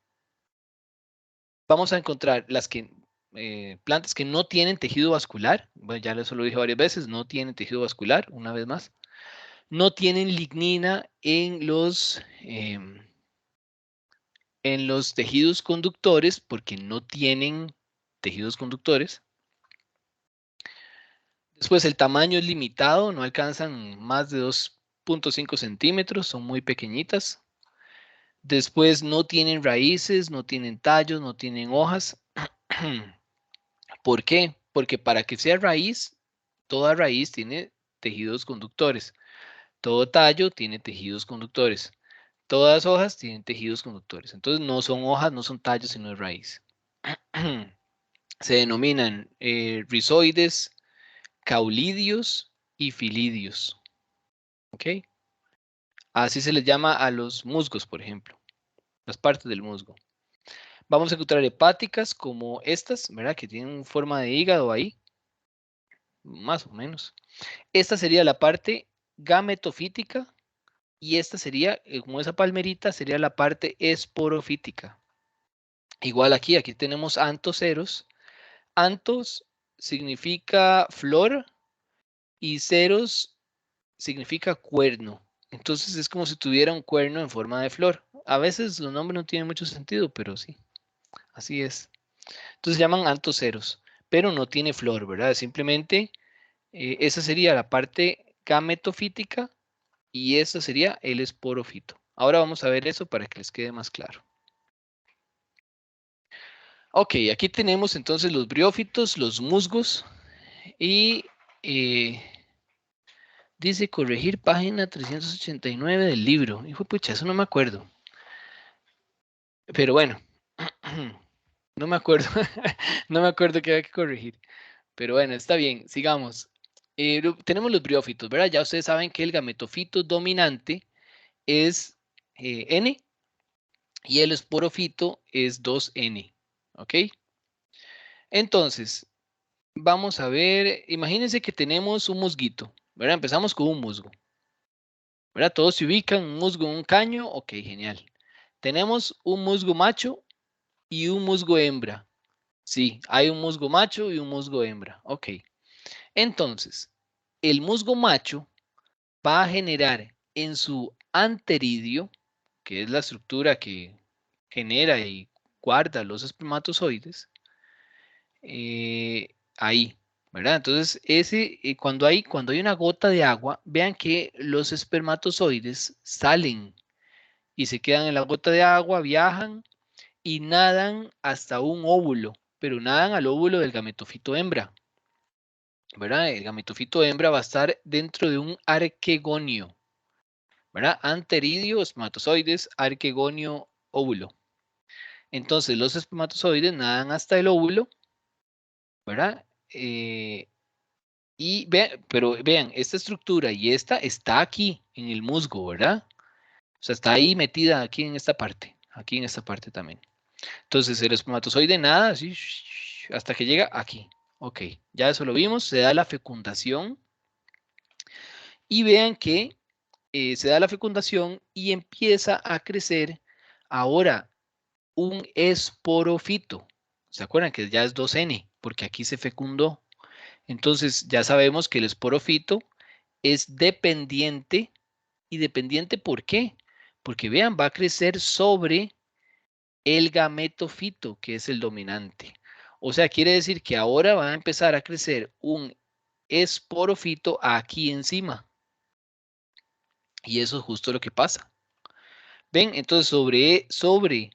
vamos a encontrar plantas que no tienen tejido vascular. Bueno, ya eso lo dije varias veces, no tienen tejido vascular, una vez más. No tienen lignina en los tejidos conductores, porque no tienen tejidos conductores. Después el tamaño es limitado, no alcanzan más de 2.5 centímetros, son muy pequeñitas. Después no tienen raíces, no tienen tallos, no tienen hojas. ¿Por qué? Porque para que sea raíz, toda raíz tiene tejidos conductores. Todo tallo tiene tejidos conductores. Todas hojas tienen tejidos conductores. Entonces no son hojas, no son tallos, sino es raíz. Se denominan rizoides, caulidios y filidios. ¿Ok? Así se les llama a los musgos, por ejemplo, las partes del musgo. Vamos a encontrar hepáticas como estas, ¿verdad? Que tienen forma de hígado ahí, más o menos. Esta sería la parte gametofítica y esta sería, como esa palmerita, sería la parte esporofítica. Igual aquí tenemos antoceros. Antos significa flor y ceros significa cuerno. Entonces es como si tuviera un cuerno en forma de flor. A veces los nombres no tienen mucho sentido, pero sí, así es. Entonces se llaman antoceros, pero no tiene flor, ¿verdad? Simplemente esa sería la parte gametofítica y esa sería el esporofito. Ahora vamos a ver eso para que les quede más claro. Ok, aquí tenemos entonces los briófitos, los musgos y dice corregir página 389 del libro. Hijo de pucha, eso no me acuerdo. Pero bueno, no me acuerdo. No me acuerdo qué había que corregir. Pero bueno, está bien, sigamos. Tenemos los briófitos, ¿verdad? Ya ustedes saben que el gametofito dominante es N y el esporofito es 2N. ¿Ok? Entonces, vamos a ver, imagínense que tenemos un musguito, ¿verdad? Empezamos con un musgo, ¿verdad? Todos se ubican, un musgo en un caño, ok, genial. Tenemos un musgo macho y un musgo hembra. Sí, hay un musgo macho y un musgo hembra, ok. Entonces, el musgo macho va a generar en su anteridio, que es la estructura que genera y guarda los espermatozoides, ahí, ¿verdad? Entonces, cuando hay una gota de agua, vean que los espermatozoides salen y se quedan en la gota de agua, viajan y nadan hasta un óvulo, pero nadan al óvulo del gametofito hembra, ¿verdad? El gametofito hembra va a estar dentro de un arquegonio, ¿verdad? Anteridio, espermatozoides, arquegonio, óvulo. Entonces, los espermatozoides nadan hasta el óvulo, ¿verdad? Pero vean, esta estructura y esta está aquí en el musgo, ¿verdad? O sea, está ahí metida aquí en esta parte también. Entonces, el espermatozoide nada así hasta que llega aquí. Ok, ya eso lo vimos, se da la fecundación y vean que se da la fecundación y empieza a crecer ahora un esporofito. ¿Se acuerdan que ya es 2N? Porque aquí se fecundó. Entonces ya sabemos que el esporofito es dependiente. ¿Y dependiente por qué? Porque vean, va a crecer sobre el gametofito, que es el dominante. O sea, quiere decir que ahora va a empezar a crecer un esporofito aquí encima. Y eso es justo lo que pasa. ¿Ven? Entonces sobre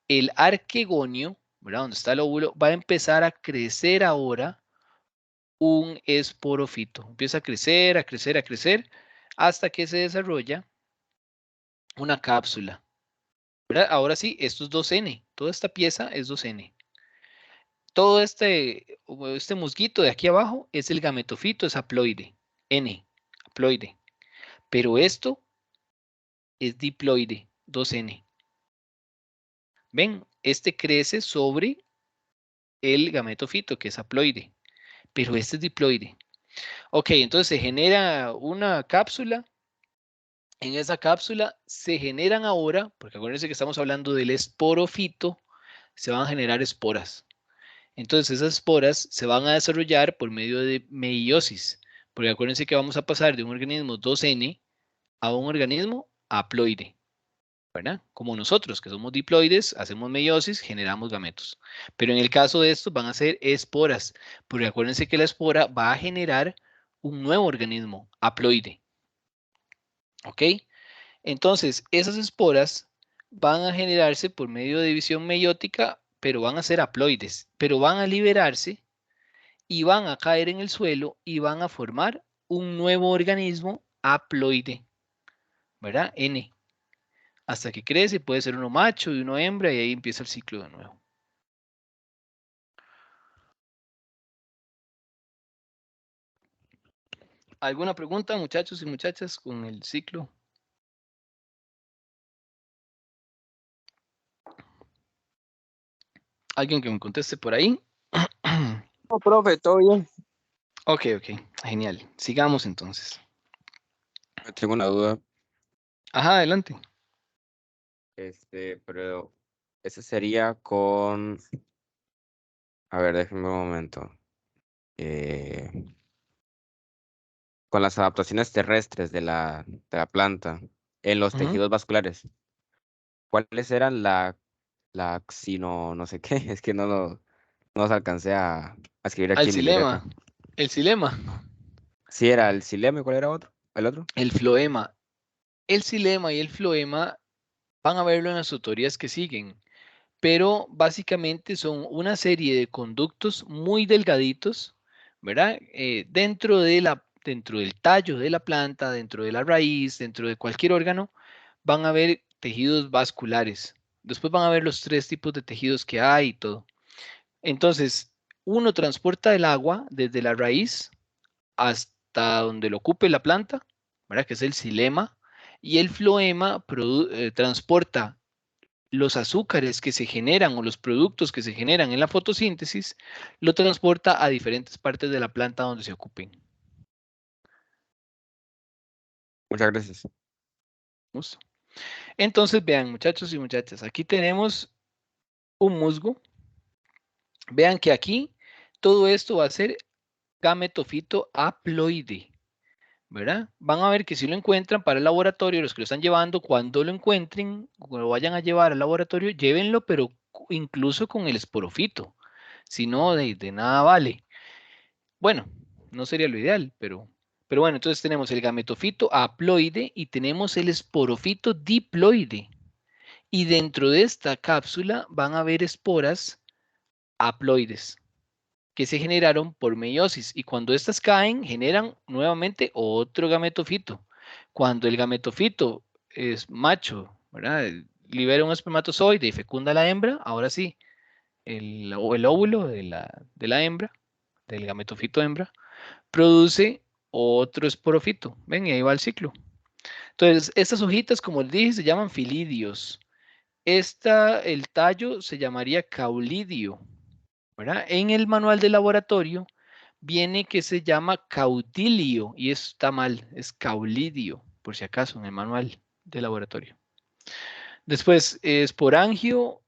el arquegonio, ¿verdad? Donde está el óvulo, va a empezar a crecer ahora un esporofito. Empieza a crecer, a crecer, a crecer, hasta que se desarrolla una cápsula. ¿Verdad? Ahora sí, esto es 2N. Toda esta pieza es 2N. Todo este musguito de aquí abajo es el gametofito, es haploide. N, haploide. Pero esto es diploide, 2N. ¿Ven? Este crece sobre el gametofito, que es haploide. Pero este es diploide. Ok, entonces se genera una cápsula. En esa cápsula se generan ahora, porque acuérdense que estamos hablando del esporofito, se van a generar esporas. Entonces esas esporas se van a desarrollar por medio de meiosis, porque acuérdense que vamos a pasar de un organismo 2N a un organismo haploide, ¿verdad? Como nosotros, que somos diploides, hacemos meiosis, generamos gametos. Pero en el caso de estos van a ser esporas, porque acuérdense que la espora va a generar un nuevo organismo haploide, ¿ok? Entonces, esas esporas van a generarse por medio de división meiótica, pero van a ser haploides, pero van a liberarse y van a caer en el suelo y van a formar un nuevo organismo haploide, ¿verdad? N. Hasta que crece, puede ser uno macho y uno hembra y ahí empieza el ciclo de nuevo. ¿Alguna pregunta, muchachos y muchachas, con el ciclo? ¿Alguien que me conteste por ahí? No, profe, todo bien. Ok, genial. Sigamos entonces. Tengo una duda. Ajá, adelante. Pero ese sería con. A ver, déjenme un momento. Con las adaptaciones terrestres de la planta en los Ujú. tejidos vasculares. ¿Cuáles eran la xino, no sé qué? Es que no los alcancé a escribir aquí Al en mi libreta. xilema. El xilema. Sí, era el xilema, ¿y cuál era otro? ¿El otro? El floema. El xilema y el floema van a verlo en las tutorías que siguen, pero básicamente son una serie de conductos muy delgaditos, ¿verdad? Dentro del tallo de la planta, dentro de la raíz, dentro de cualquier órgano, van a haber tejidos vasculares. Después van a ver los 3 tipos de tejidos que hay y todo. Entonces, uno transporta el agua desde la raíz hasta donde lo ocupe la planta, ¿verdad? Que es el xilema, y el floema transporta los azúcares que se generan o los productos que se generan en la fotosíntesis, lo transporta a diferentes partes de la planta donde se ocupen. Muchas gracias. ¿Listo? Entonces, vean, muchachos y muchachas, aquí tenemos un musgo. Vean que aquí todo esto va a ser gametofito haploide, ¿verdad? Van a ver que si lo encuentran para el laboratorio, los que lo están llevando, cuando lo encuentren, cuando lo vayan a llevar al laboratorio, llévenlo, pero incluso con el esporofito. Si no, de nada vale. Bueno, no sería lo ideal, pero bueno, entonces tenemos el gametofito haploide y tenemos el esporofito diploide. Y dentro de esta cápsula van a haber esporas haploides que se generaron por meiosis y cuando estas caen generan nuevamente otro gametofito. Cuando el gametofito es macho, ¿verdad? Libera un espermatozoide y fecunda a la hembra, ahora sí, el óvulo de la hembra, del gametofito hembra, produce otro esporofito. Ven, y ahí va el ciclo. Entonces, estas hojitas, como les dije, se llaman filidios. El tallo se llamaría caulidio, ¿verdad? En el manual de laboratorio viene que se llama caudilio y eso está mal, es caulidio, por si acaso, en el manual de laboratorio. Después, esporangio,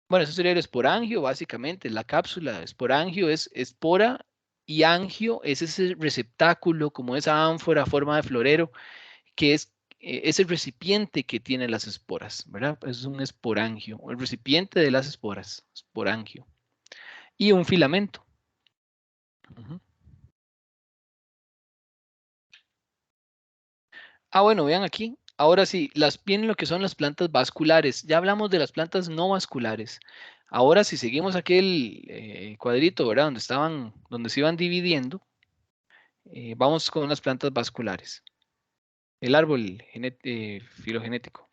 bueno, eso sería el esporangio, básicamente, la cápsula. Esporangio es espora y angio es ese receptáculo, como esa ánfora, forma de florero, que es el recipiente que tiene las esporas, ¿verdad? Es un esporangio, el recipiente de las esporas, esporangio. Y un filamento. Ujú. Ah, bueno, vean aquí. Ahora sí, vienen lo que son las plantas vasculares. Ya hablamos de las plantas no vasculares. Ahora si seguimos aquel cuadrito, ¿verdad? Donde se iban dividiendo, vamos con las plantas vasculares. El árbol filogenético.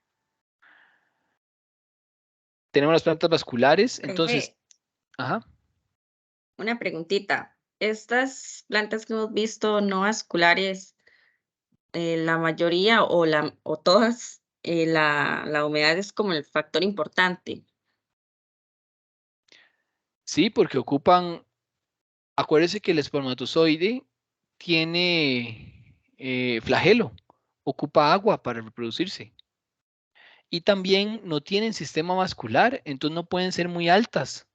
Tenemos las plantas vasculares, entonces, Profe, ajá. una preguntita. Estas plantas que hemos visto no vasculares, la mayoría o todas, la humedad es como el factor importante. Sí, porque ocupan, acuérdense que el espermatozoide tiene flagelo, ocupa agua para reproducirse. Y también no tienen sistema vascular, entonces no pueden ser muy altas,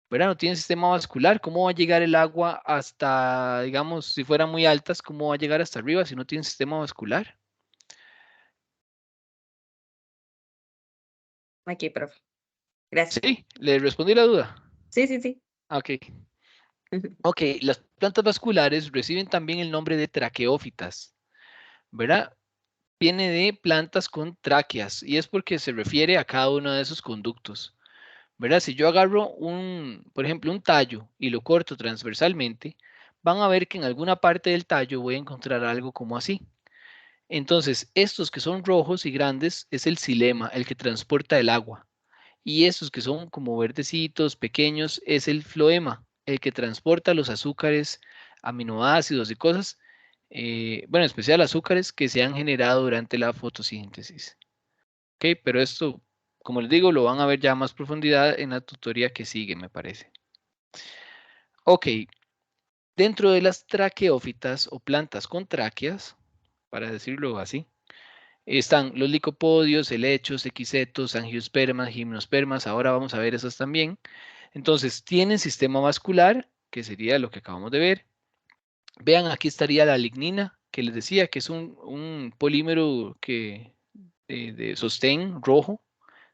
¿verdad? No tienen sistema vascular, ¿cómo va a llegar el agua hasta, digamos, si fueran muy altas, cómo va a llegar hasta arriba si no tienen sistema vascular? Aquí, profe. Gracias. Sí, le respondí la duda. Sí, sí, sí. Ok. Ok, las plantas vasculares reciben también el nombre de traqueófitas, ¿verdad? Viene de plantas con tráqueas y es porque se refiere a cada uno de esos conductos, ¿verdad? Si yo agarro por ejemplo, un tallo y lo corto transversalmente, van a ver que en alguna parte del tallo voy a encontrar algo como así. Entonces, estos que son rojos y grandes es el xilema, el que transporta el agua. Y estos que son como verdecitos, pequeños, es el floema, el que transporta los azúcares, aminoácidos y cosas, bueno, en especial azúcares que se han generado durante la fotosíntesis. Ok, pero esto, como les digo, lo van a ver ya a más profundidad en la tutoría que sigue, me parece. Ok, dentro de las traqueófitas o plantas con tráqueas, para decirlo así, están los licopodios, helechos, equisetos, angiospermas, gimnospermas. Ahora vamos a ver esas también. Entonces, tienen sistema vascular, que sería lo que acabamos de ver. Vean, aquí estaría la lignina, que les decía que es un polímero de sostén rojo,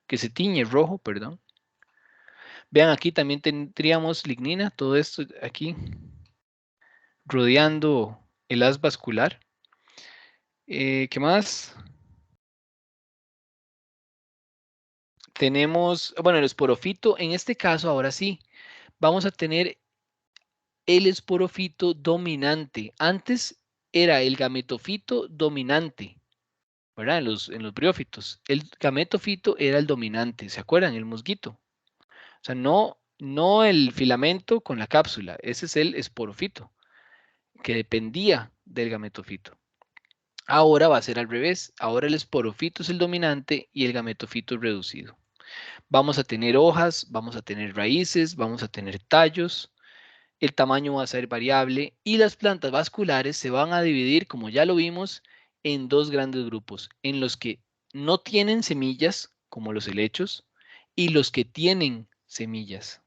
que se tiñe rojo, perdón. Vean, aquí también tendríamos lignina, todo esto aquí rodeando el haz vascular. ¿Qué más? Tenemos, bueno, el esporofito. En este caso, ahora sí, vamos a tener el esporofito dominante. Antes era el gametofito dominante, ¿verdad? En los briófitos. El gametofito era el dominante, ¿se acuerdan? El musguito. O sea, no el filamento con la cápsula, ese es el esporofito, que dependía del gametofito. Ahora va a ser al revés. Ahora el esporofito es el dominante y el gametofito es reducido. Vamos a tener hojas, vamos a tener raíces, vamos a tener tallos. El tamaño va a ser variable y las plantas vasculares se van a dividir, como ya lo vimos, en dos grandes grupos, en los que no tienen semillas, como los helechos, y los que tienen semillas.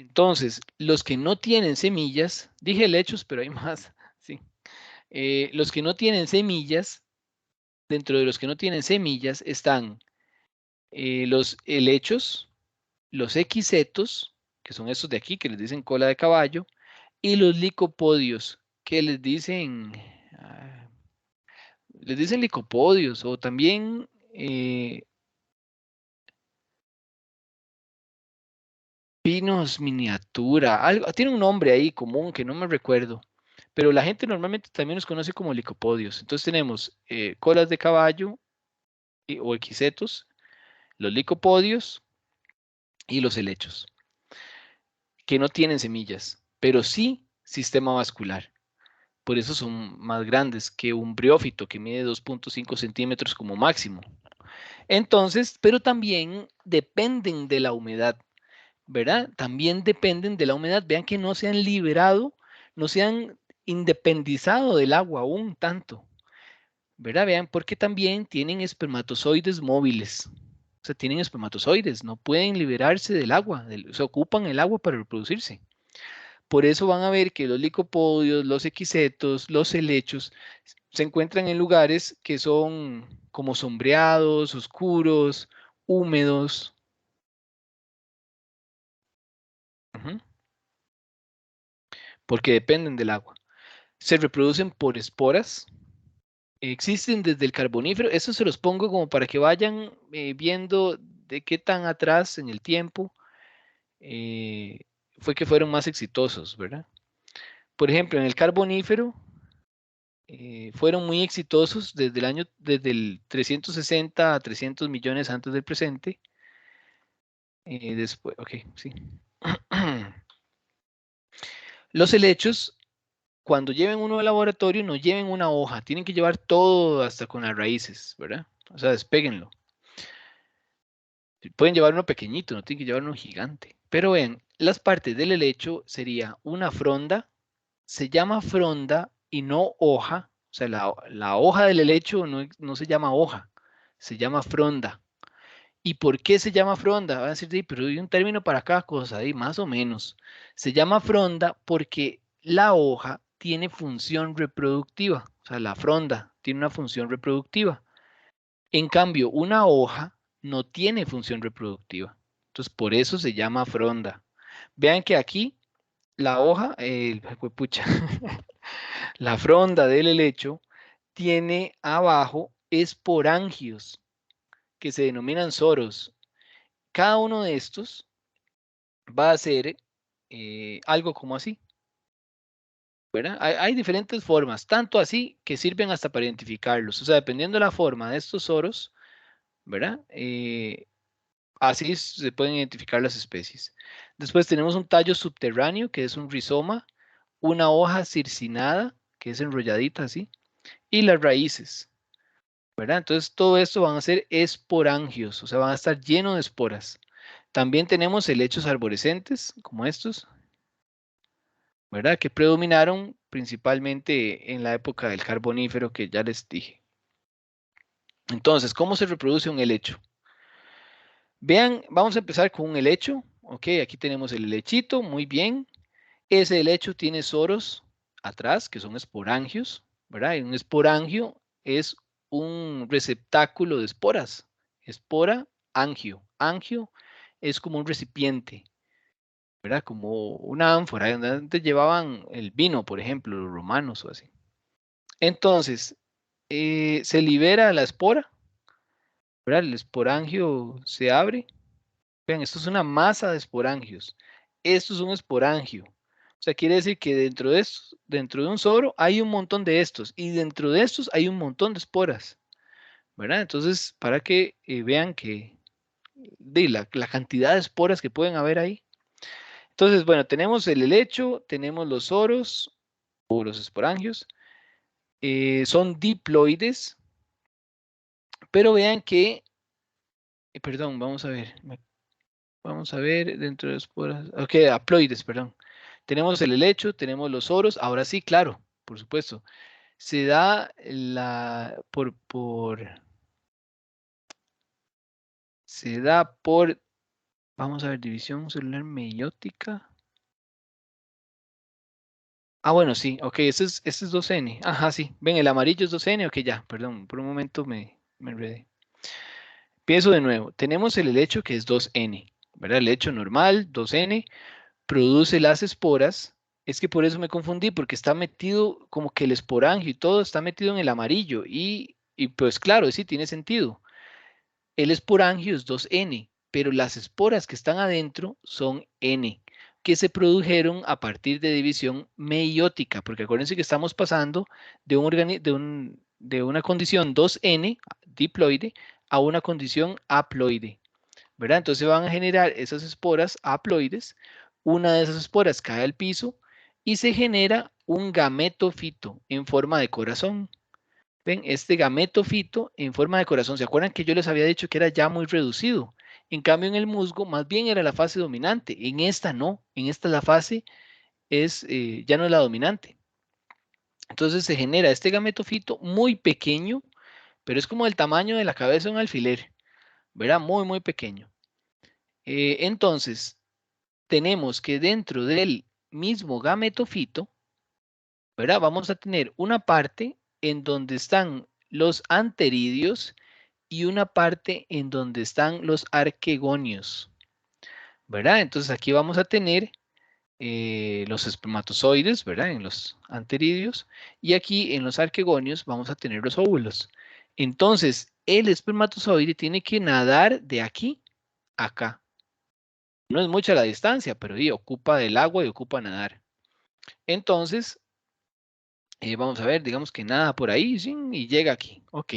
Entonces, los que no tienen semillas, dije helechos, pero hay más, sí. Los que no tienen semillas, dentro de los que no tienen semillas están los helechos, los equisetos, que son estos de aquí, que les dicen cola de caballo, y los licopodios, que les dicen licopodios, o también pinos miniatura, algo, tiene un nombre ahí común que no me recuerdo, pero la gente normalmente también los conoce como licopodios. Entonces tenemos colas de caballo o equisetos, los licopodios y los helechos, que no tienen semillas, pero sí sistema vascular. Por eso son más grandes que un briófito que mide 2.5 centímetros como máximo. Entonces, pero también dependen de la humedad, ¿verdad? También dependen de la humedad. Vean que no se han liberado, no se han independizado del agua aún tanto, ¿verdad? Vean, porque también tienen espermatozoides móviles. O sea, tienen espermatozoides, no pueden liberarse del agua, se ocupan el agua para reproducirse. Por eso van a ver que los licopodios, los equisetos, los helechos se encuentran en lugares que son como sombreados, oscuros, húmedos. Ujú. Porque dependen del agua. Se reproducen por esporas. Existen desde el Carbonífero. Eso se los pongo como para que vayan viendo de qué tan atrás en el tiempo fue que fueron más exitosos, ¿verdad? Por ejemplo, en el Carbonífero fueron muy exitosos desde el 360 a 300 millones antes del presente. Después, ok, sí. Los helechos, cuando lleven uno al laboratorio, no lleven una hoja, tienen que llevar todo hasta con las raíces, ¿verdad? O sea, despéguenlo. Pueden llevar uno pequeñito, no tienen que llevar uno gigante. Pero vean, las partes del helecho sería una fronda, se llama fronda y no hoja. O sea, la hoja del helecho no se llama hoja, se llama fronda. ¿Y por qué se llama fronda? Van a decir, "Sí, pero hay un término para cada cosa, ahí más o menos. Se llama fronda porque la hoja tiene función reproductiva, o sea, la fronda tiene una función reproductiva. En cambio, una hoja no tiene función reproductiva. Entonces, por eso se llama fronda. Vean que aquí la hoja, pucha, la fronda del helecho tiene abajo esporangios que se denominan soros. Cada uno de estos va a ser algo como así, ¿verdad? Hay diferentes formas, tanto así que sirven hasta para identificarlos. O sea, dependiendo de la forma de estos soros, ¿verdad? Así se pueden identificar las especies. Después tenemos un tallo subterráneo, que es un rizoma, una hoja circinada, que es enrolladita así, y las raíces, ¿verdad? Entonces todo esto van a ser esporangios, o sea, van a estar llenos de esporas. También tenemos helechos arborescentes, como estos, ¿verdad? Que predominaron principalmente en la época del Carbonífero que ya les dije. Entonces, ¿cómo se reproduce un helecho? Vean, vamos a empezar con un helecho. Ok, aquí tenemos el helechito, muy bien. Ese helecho tiene soros atrás, que son esporangios, ¿verdad? Y un esporangio es un receptáculo de esporas. Espora, angio. Angio es como un recipiente, ¿verdad? Como una ánfora, donde antes llevaban el vino, por ejemplo, los romanos o así. Entonces, se libera la espora, ¿verdad? El esporangio se abre. Vean, esto es una masa de esporangios. Esto es un esporangio. O sea, quiere decir que dentro de un soro hay un montón de estos y dentro de estos hay un montón de esporas, ¿verdad? Entonces, para que vean que la cantidad de esporas que pueden haber ahí. Entonces, bueno, tenemos el helecho, tenemos los soros o los esporangios, son diploides, pero vean que, perdón, vamos a ver dentro de esporas, ok, haploides, perdón. Tenemos el helecho, tenemos los soros, ahora sí, claro, por supuesto. Se da se da por, vamos a ver, división celular meiótica. Ah, bueno, sí, ok, este es 2N. Ajá, sí. Ven, el amarillo es 2N, ok, ya, perdón, por un momento me enredé. Empiezo de nuevo. Tenemos el helecho que es 2N, ¿verdad? El helecho normal, 2N, produce las esporas. Es que por eso me confundí, porque está metido como que el esporangio y todo está metido en el amarillo. Y pues claro, sí, tiene sentido. El esporangio es 2N, pero las esporas que están adentro son N, que se produjeron a partir de división meiótica, porque acuérdense que estamos pasando de una condición 2N, diploide, a una condición haploide, ¿verdad? Entonces van a generar esas esporas haploides, una de esas esporas cae al piso y se genera un gametofito en forma de corazón. Ven, este gametofito en forma de corazón. ¿Se acuerdan que yo les había dicho que era ya muy reducido? En cambio, en el musgo, más bien era la fase dominante. En esta no. En esta la fase ya no es la dominante. Entonces se genera este gametofito muy pequeño, pero es como el tamaño de la cabeza de un alfiler, ¿verdad? Muy, muy pequeño. Entonces, tenemos que dentro del mismo gametofito, ¿verdad? Vamos a tener una parte en donde están los anteridios y una parte en donde están los arquegonios, ¿verdad? Entonces aquí vamos a tener los espermatozoides, ¿verdad? En los anteridios y aquí en los arquegonios vamos a tener los óvulos. Entonces el espermatozoide tiene que nadar de aquí a acá. No es mucha la distancia, pero sí, ocupa del agua y ocupa nadar. Entonces, vamos a ver, digamos que nada por ahí ¿sí? Y llega aquí. Ok.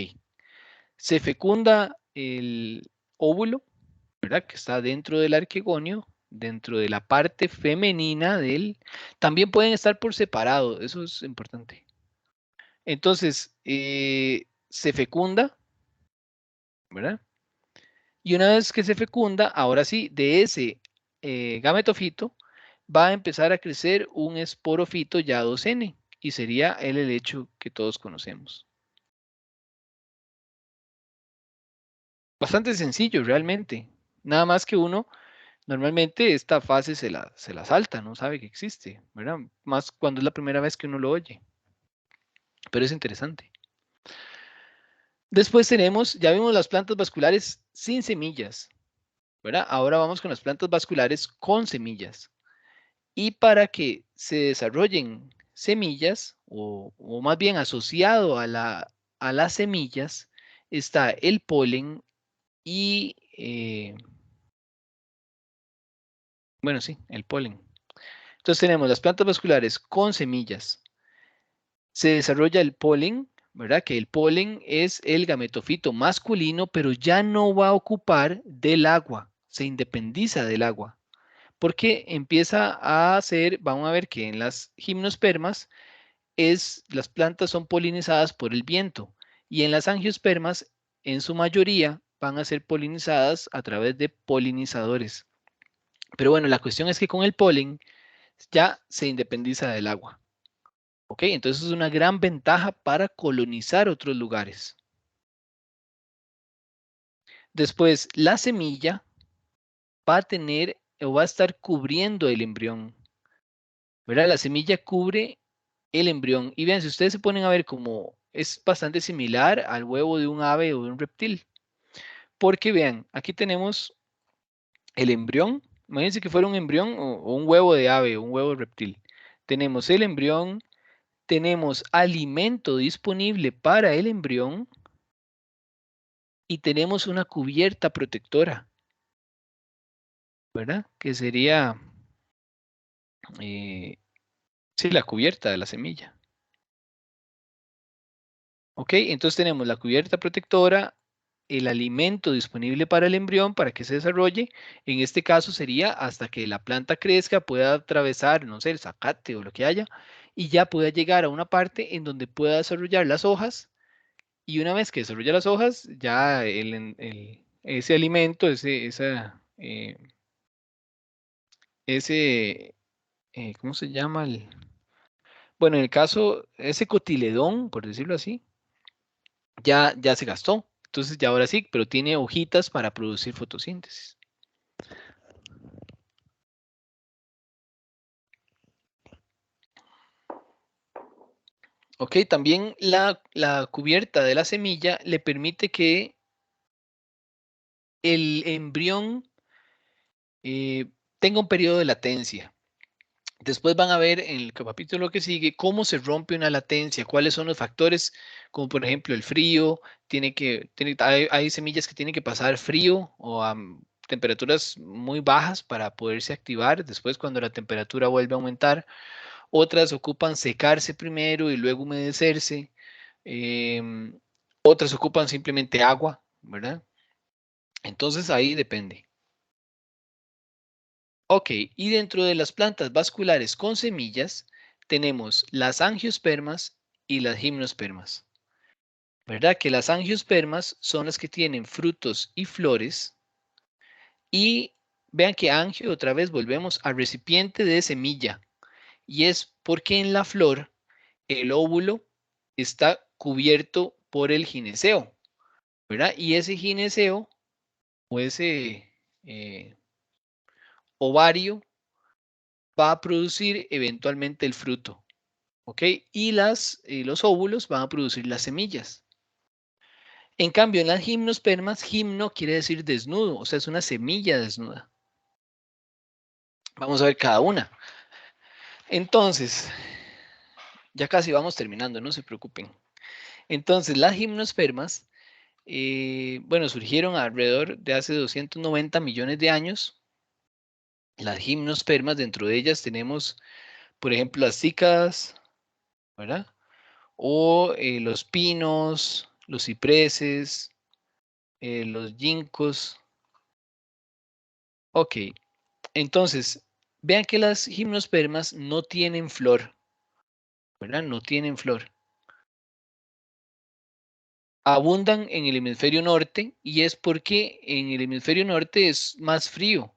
Se fecunda el óvulo, ¿verdad? Que está dentro del arquegonio, dentro de la parte femenina de él. También pueden estar por separado, eso es importante. Entonces, se fecunda, ¿verdad? Y una vez que se fecunda, ahora sí, de ese gametofito va a empezar a crecer un esporofito ya 2N y sería el helecho que todos conocemos. Bastante sencillo realmente. Nada más que uno, normalmente esta fase se la salta, no sabe que existe, ¿verdad? Más cuando es la primera vez que uno lo oye. Pero es interesante. Después tenemos, ya vimos las plantas vasculares sin semillas, ¿verdad? Ahora vamos con las plantas vasculares con semillas. Y para que se desarrollen semillas, o más bien asociado a las semillas, está el polen y, bueno, sí, el polen. Entonces tenemos las plantas vasculares con semillas. Se desarrolla el polen, ¿verdad? Que el polen es el gametofito masculino, pero ya no va a ocupar del agua, se independiza del agua, porque empieza a hacer, vamos a ver que en las gimnospermas las plantas son polinizadas por el viento y en las angiospermas, en su mayoría, van a ser polinizadas a través de polinizadores. Pero bueno, la cuestión es que con el polen ya se independiza del agua. ¿Ok? Entonces es una gran ventaja para colonizar otros lugares. Después, la semilla va a tener o va a estar cubriendo el embrión. ¿Verdad? La semilla cubre el embrión. Y vean, si ustedes se ponen a ver como es bastante similar al huevo de un ave o de un reptil. Porque vean, aquí tenemos el embrión. Imagínense que fuera un embrión o un huevo de ave o un huevo de reptil. Tenemos el embrión, tenemos alimento disponible para el embrión y tenemos una cubierta protectora, ¿verdad? Que sería, sí, la cubierta de la semilla. ¿Ok? Entonces tenemos la cubierta protectora, el alimento disponible para el embrión para que se desarrolle. En este caso sería hasta que la planta crezca, pueda atravesar, no sé, el zacate o lo que haya, y ya pueda llegar a una parte en donde pueda desarrollar las hojas. Y una vez que desarrolla las hojas, ya ese alimento, ese, ¿cómo se llama? Bueno, en el caso, ese cotiledón, por decirlo así, ya se gastó. Entonces ya ahora sí, pero tiene hojitas para producir fotosíntesis. Ok, también la cubierta de la semilla le permite que el embrión tenga un periodo de latencia. Después van a ver en el capítulo que sigue cómo se rompe una latencia, cuáles son los factores, como por ejemplo el frío, hay semillas que tienen que pasar frío o a temperaturas muy bajas para poderse activar después cuando la temperatura vuelve a aumentar. Otras ocupan secarse primero y luego humedecerse. Otras ocupan simplemente agua, ¿verdad? Entonces ahí depende. Ok, y dentro de las plantas vasculares con semillas tenemos las angiospermas y las gimnospermas. ¿Verdad? Que las angiospermas son las que tienen frutos y flores. Y vean que angio, otra vez volvemos al recipiente de semilla. Y es porque en la flor el óvulo está cubierto por el gineceo, ¿verdad? Y ese gineceo o ese ovario va a producir eventualmente el fruto, ¿ok? Y los óvulos van a producir las semillas. En cambio, en las gimnospermas, gimno quiere decir desnudo, o sea, es una semilla desnuda. Vamos a ver cada una. Entonces, ya casi vamos terminando, no se preocupen. Entonces, las gimnospermas, bueno, surgieron alrededor de hace 290 millones de años. Las gimnospermas, dentro de ellas tenemos, por ejemplo, las cícadas, ¿verdad? O los pinos, los cipreses, los ginkgos. Ok, entonces, vean que las gimnospermas no tienen flor, ¿verdad? No tienen flor. Abundan en el hemisferio norte y es porque en el hemisferio norte es más frío,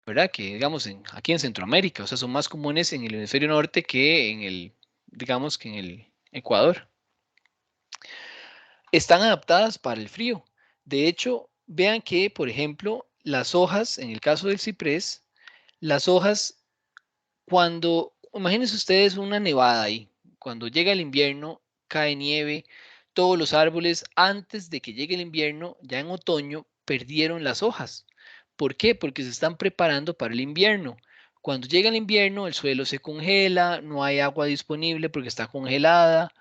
¿verdad? Que digamos aquí en Centroamérica, o sea, son más comunes en el hemisferio norte que en el, digamos que en el Ecuador. Están adaptadas para el frío. De hecho, vean que, por ejemplo, las hojas, en el caso del ciprés, las hojas, imagínense ustedes una nevada ahí, cuando llega el invierno, cae nieve, todos los árboles, antes de que llegue el invierno, ya en otoño, perdieron las hojas. ¿Por qué? Porque se están preparando para el invierno. Cuando llega el invierno, el suelo se congela, no hay agua disponible porque está congelada,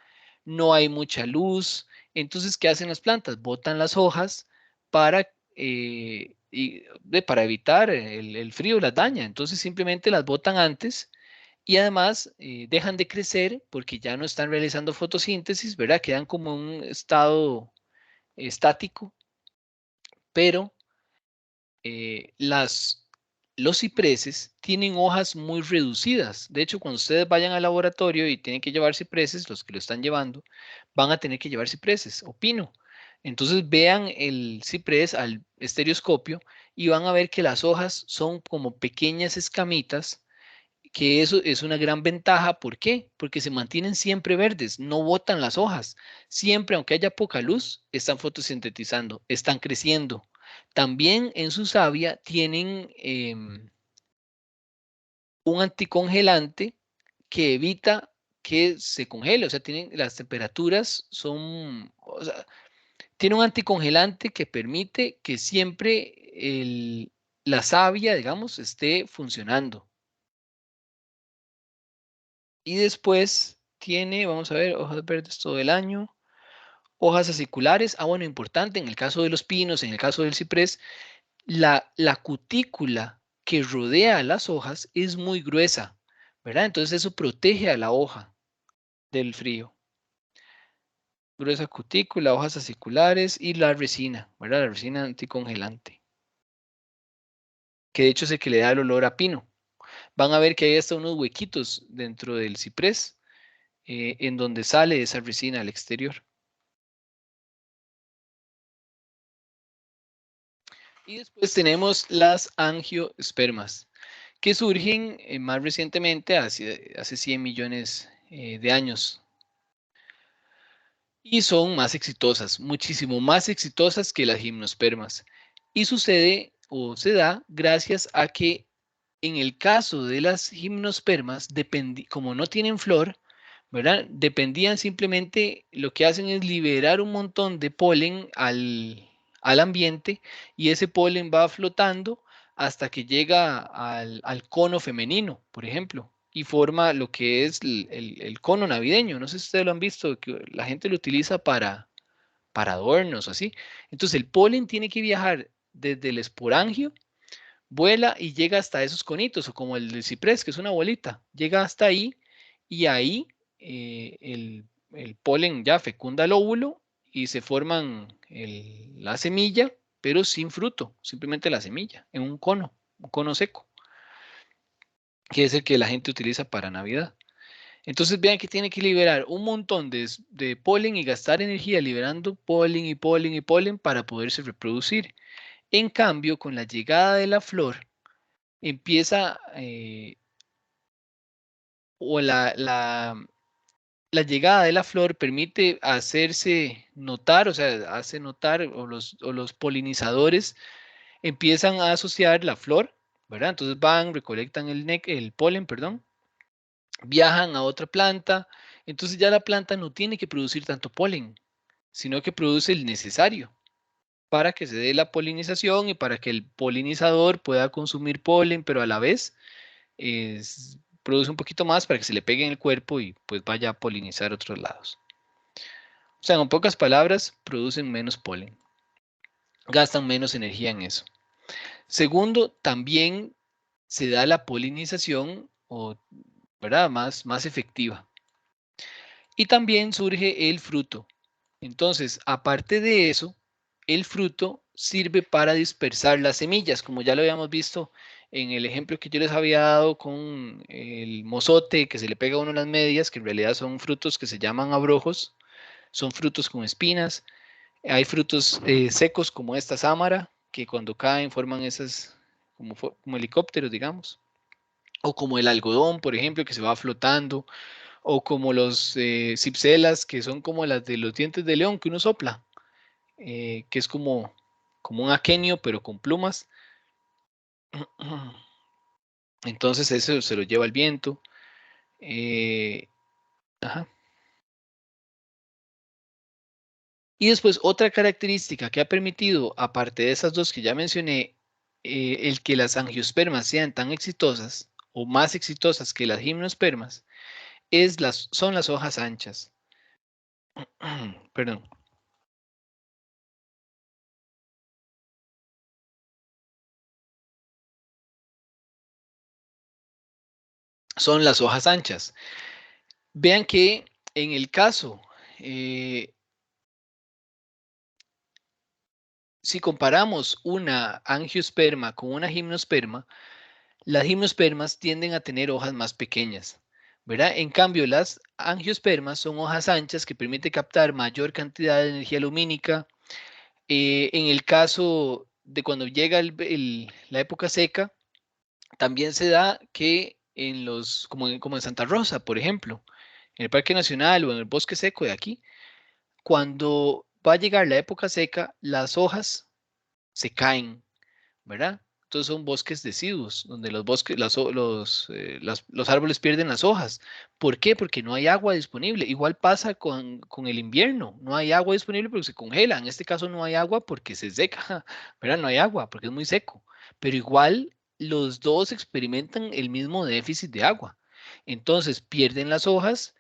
no hay mucha luz. Entonces, ¿qué hacen las plantas? Botan las hojas para, para evitar el frío, las daña. Entonces, simplemente las botan antes y además dejan de crecer porque ya no están realizando fotosíntesis, ¿verdad? Quedan como en un estado estático, pero los cipreses tienen hojas muy reducidas. De hecho, cuando ustedes vayan al laboratorio y tienen que llevar cipreses, los que lo están llevando, van a tener que llevar cipreses o pino. Entonces vean el ciprés al estereoscopio y van a ver que las hojas son como pequeñas escamitas, que eso es una gran ventaja. ¿Por qué? Porque se mantienen siempre verdes, no botan las hojas. Siempre, aunque haya poca luz, están fotosintetizando, están creciendo. También en su savia tienen un anticongelante que evita que se congele, o sea, las temperaturas son, o sea, tiene un anticongelante que permite que siempre la savia, digamos, esté funcionando. Y después tiene, vamos a ver, hojas verdes todo el año, hojas aciculares. Ah, bueno, importante, en el caso de los pinos, en el caso del ciprés, la cutícula que rodea a las hojas es muy gruesa, ¿verdad? Entonces eso protege a la hoja del frío. Gruesa cutícula, hojas aciculares y la resina, ¿verdad? La resina anticongelante, que de hecho es el que le da el olor a pino. Van a ver que hay hasta unos huequitos dentro del ciprés en donde sale esa resina al exterior. Y después tenemos las angiospermas, que surgen más recientemente, hace 100 millones de años. Y son más exitosas, muchísimo más exitosas que las gimnospermas. Y sucede o se da gracias a que en el caso de las gimnospermas, como no tienen flor, ¿verdad? Dependían simplemente, lo que hacen es liberar un montón de polen al ambiente y ese polen va flotando hasta que llega al cono femenino, por ejemplo, y forma lo que es el cono navideño. No sé si ustedes lo han visto, que la gente lo utiliza para adornos o así. Entonces el polen tiene que viajar desde el esporangio, vuela y llega hasta esos conitos, o como el del ciprés, que es una bolita, llega hasta ahí y ahí el polen ya fecunda el óvulo y se forman la semilla, pero sin fruto, simplemente la semilla, en un cono seco, que es el que la gente utiliza para Navidad. Entonces vean que tiene que liberar un montón de polen y gastar energía liberando polen y polen y polen para poderse reproducir. En cambio, con la llegada de la flor, empieza o la llegada de la flor permite hacerse notar, o sea, hace notar, o los polinizadores empiezan a asociar la flor, ¿verdad? Entonces van, recolectan el polen, perdón, viajan a otra planta, entonces ya la planta no tiene que producir tanto polen, sino que produce el necesario para que se dé la polinización y para que el polinizador pueda consumir polen, pero a la vez produce un poquito más para que se le pegue en el cuerpo y pues vaya a polinizar otros lados. O sea, en pocas palabras, producen menos polen, gastan menos energía en eso. Segundo, también se da la polinización, ¿verdad? Más efectiva. Y también surge el fruto. Entonces, aparte de eso, el fruto sirve para dispersar las semillas, como ya lo habíamos visto en el ejemplo que yo les había dado con el mozote que se le pega a uno en las medias, que en realidad son frutos que se llaman abrojos, son frutos con espinas. Hay frutos secos como esta sámara, que cuando caen forman esas como helicópteros, digamos, o como el algodón, por ejemplo, que se va flotando, o como los cipselas, que son como las de los dientes de león que uno sopla, que es como un aquenio, pero con plumas. Entonces eso se lo lleva el viento. Ajá. Y después otra característica que ha permitido, aparte de esas dos que ya mencioné, el que las angiospermas sean tan exitosas o más exitosas que las gimnospermas, son las hojas anchas. Perdón. Son las hojas anchas. Vean que en el caso, si comparamos una angiosperma con una gimnosperma, las gimnospermas tienden a tener hojas más pequeñas, ¿verdad? En cambio, las angiospermas son hojas anchas que permiten captar mayor cantidad de energía lumínica. En el caso de cuando llega la época seca, también se da que como en Santa Rosa, por ejemplo, en el Parque Nacional o en el bosque seco de aquí, cuando va a llegar la época seca, las hojas se caen, ¿verdad? Entonces son bosques deciduos, donde los bosques, los árboles pierden las hojas. ¿Por qué? Porque no hay agua disponible. Igual pasa con el invierno, no hay agua disponible porque se congela. En este caso no hay agua porque se seca, ¿verdad? No hay agua porque es muy seco. Pero igual los dos experimentan el mismo déficit de agua. Entonces pierden las hojas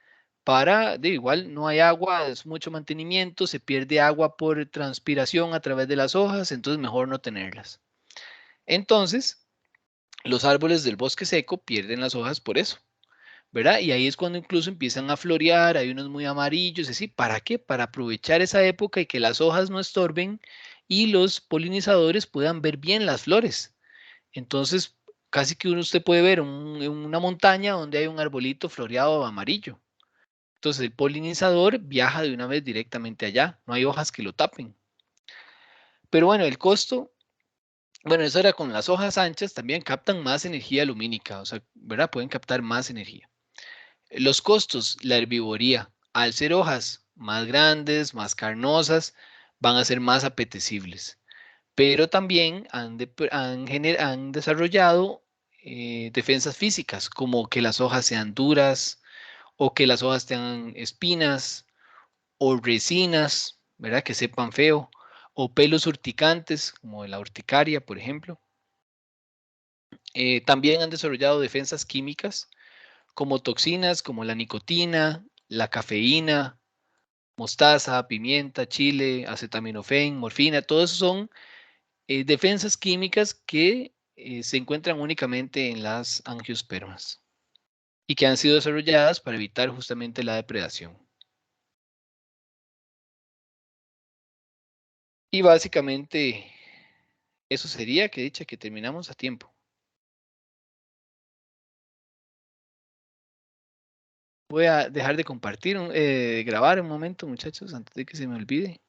igual no hay agua, es mucho mantenimiento, se pierde agua por transpiración a través de las hojas, entonces mejor no tenerlas. Entonces, los árboles del bosque seco pierden las hojas por eso, ¿verdad? Y ahí es cuando incluso empiezan a florear, hay unos muy amarillos, así, ¿para qué? Para aprovechar esa época y que las hojas no estorben y los polinizadores puedan ver bien las flores. Entonces, casi que usted puede ver en una montaña donde hay un arbolito floreado amarillo. Entonces, el polinizador viaja de una vez directamente allá, no hay hojas que lo tapen. Pero bueno, el costo. Bueno, eso era con las hojas anchas, también captan más energía lumínica, o sea, ¿verdad? Pueden captar más energía. Los costos, la herbivoría, al ser hojas más grandes, más carnosas, van a ser más apetecibles, pero también han desarrollado defensas físicas, como que las hojas sean duras o que las hojas tengan espinas o resinas, ¿verdad? Que sepan feo, o pelos urticantes, como de la urticaria, por ejemplo. También han desarrollado defensas químicas, como toxinas, como la nicotina, la cafeína, mostaza, pimienta, chile, acetaminofén, morfina, todos esos son defensas químicas que se encuentran únicamente en las angiospermas y que han sido desarrolladas para evitar justamente la depredación. Y básicamente eso sería, que dicha que terminamos a tiempo. Voy a dejar de compartir, grabar un momento, muchachos, antes de que se me olvide.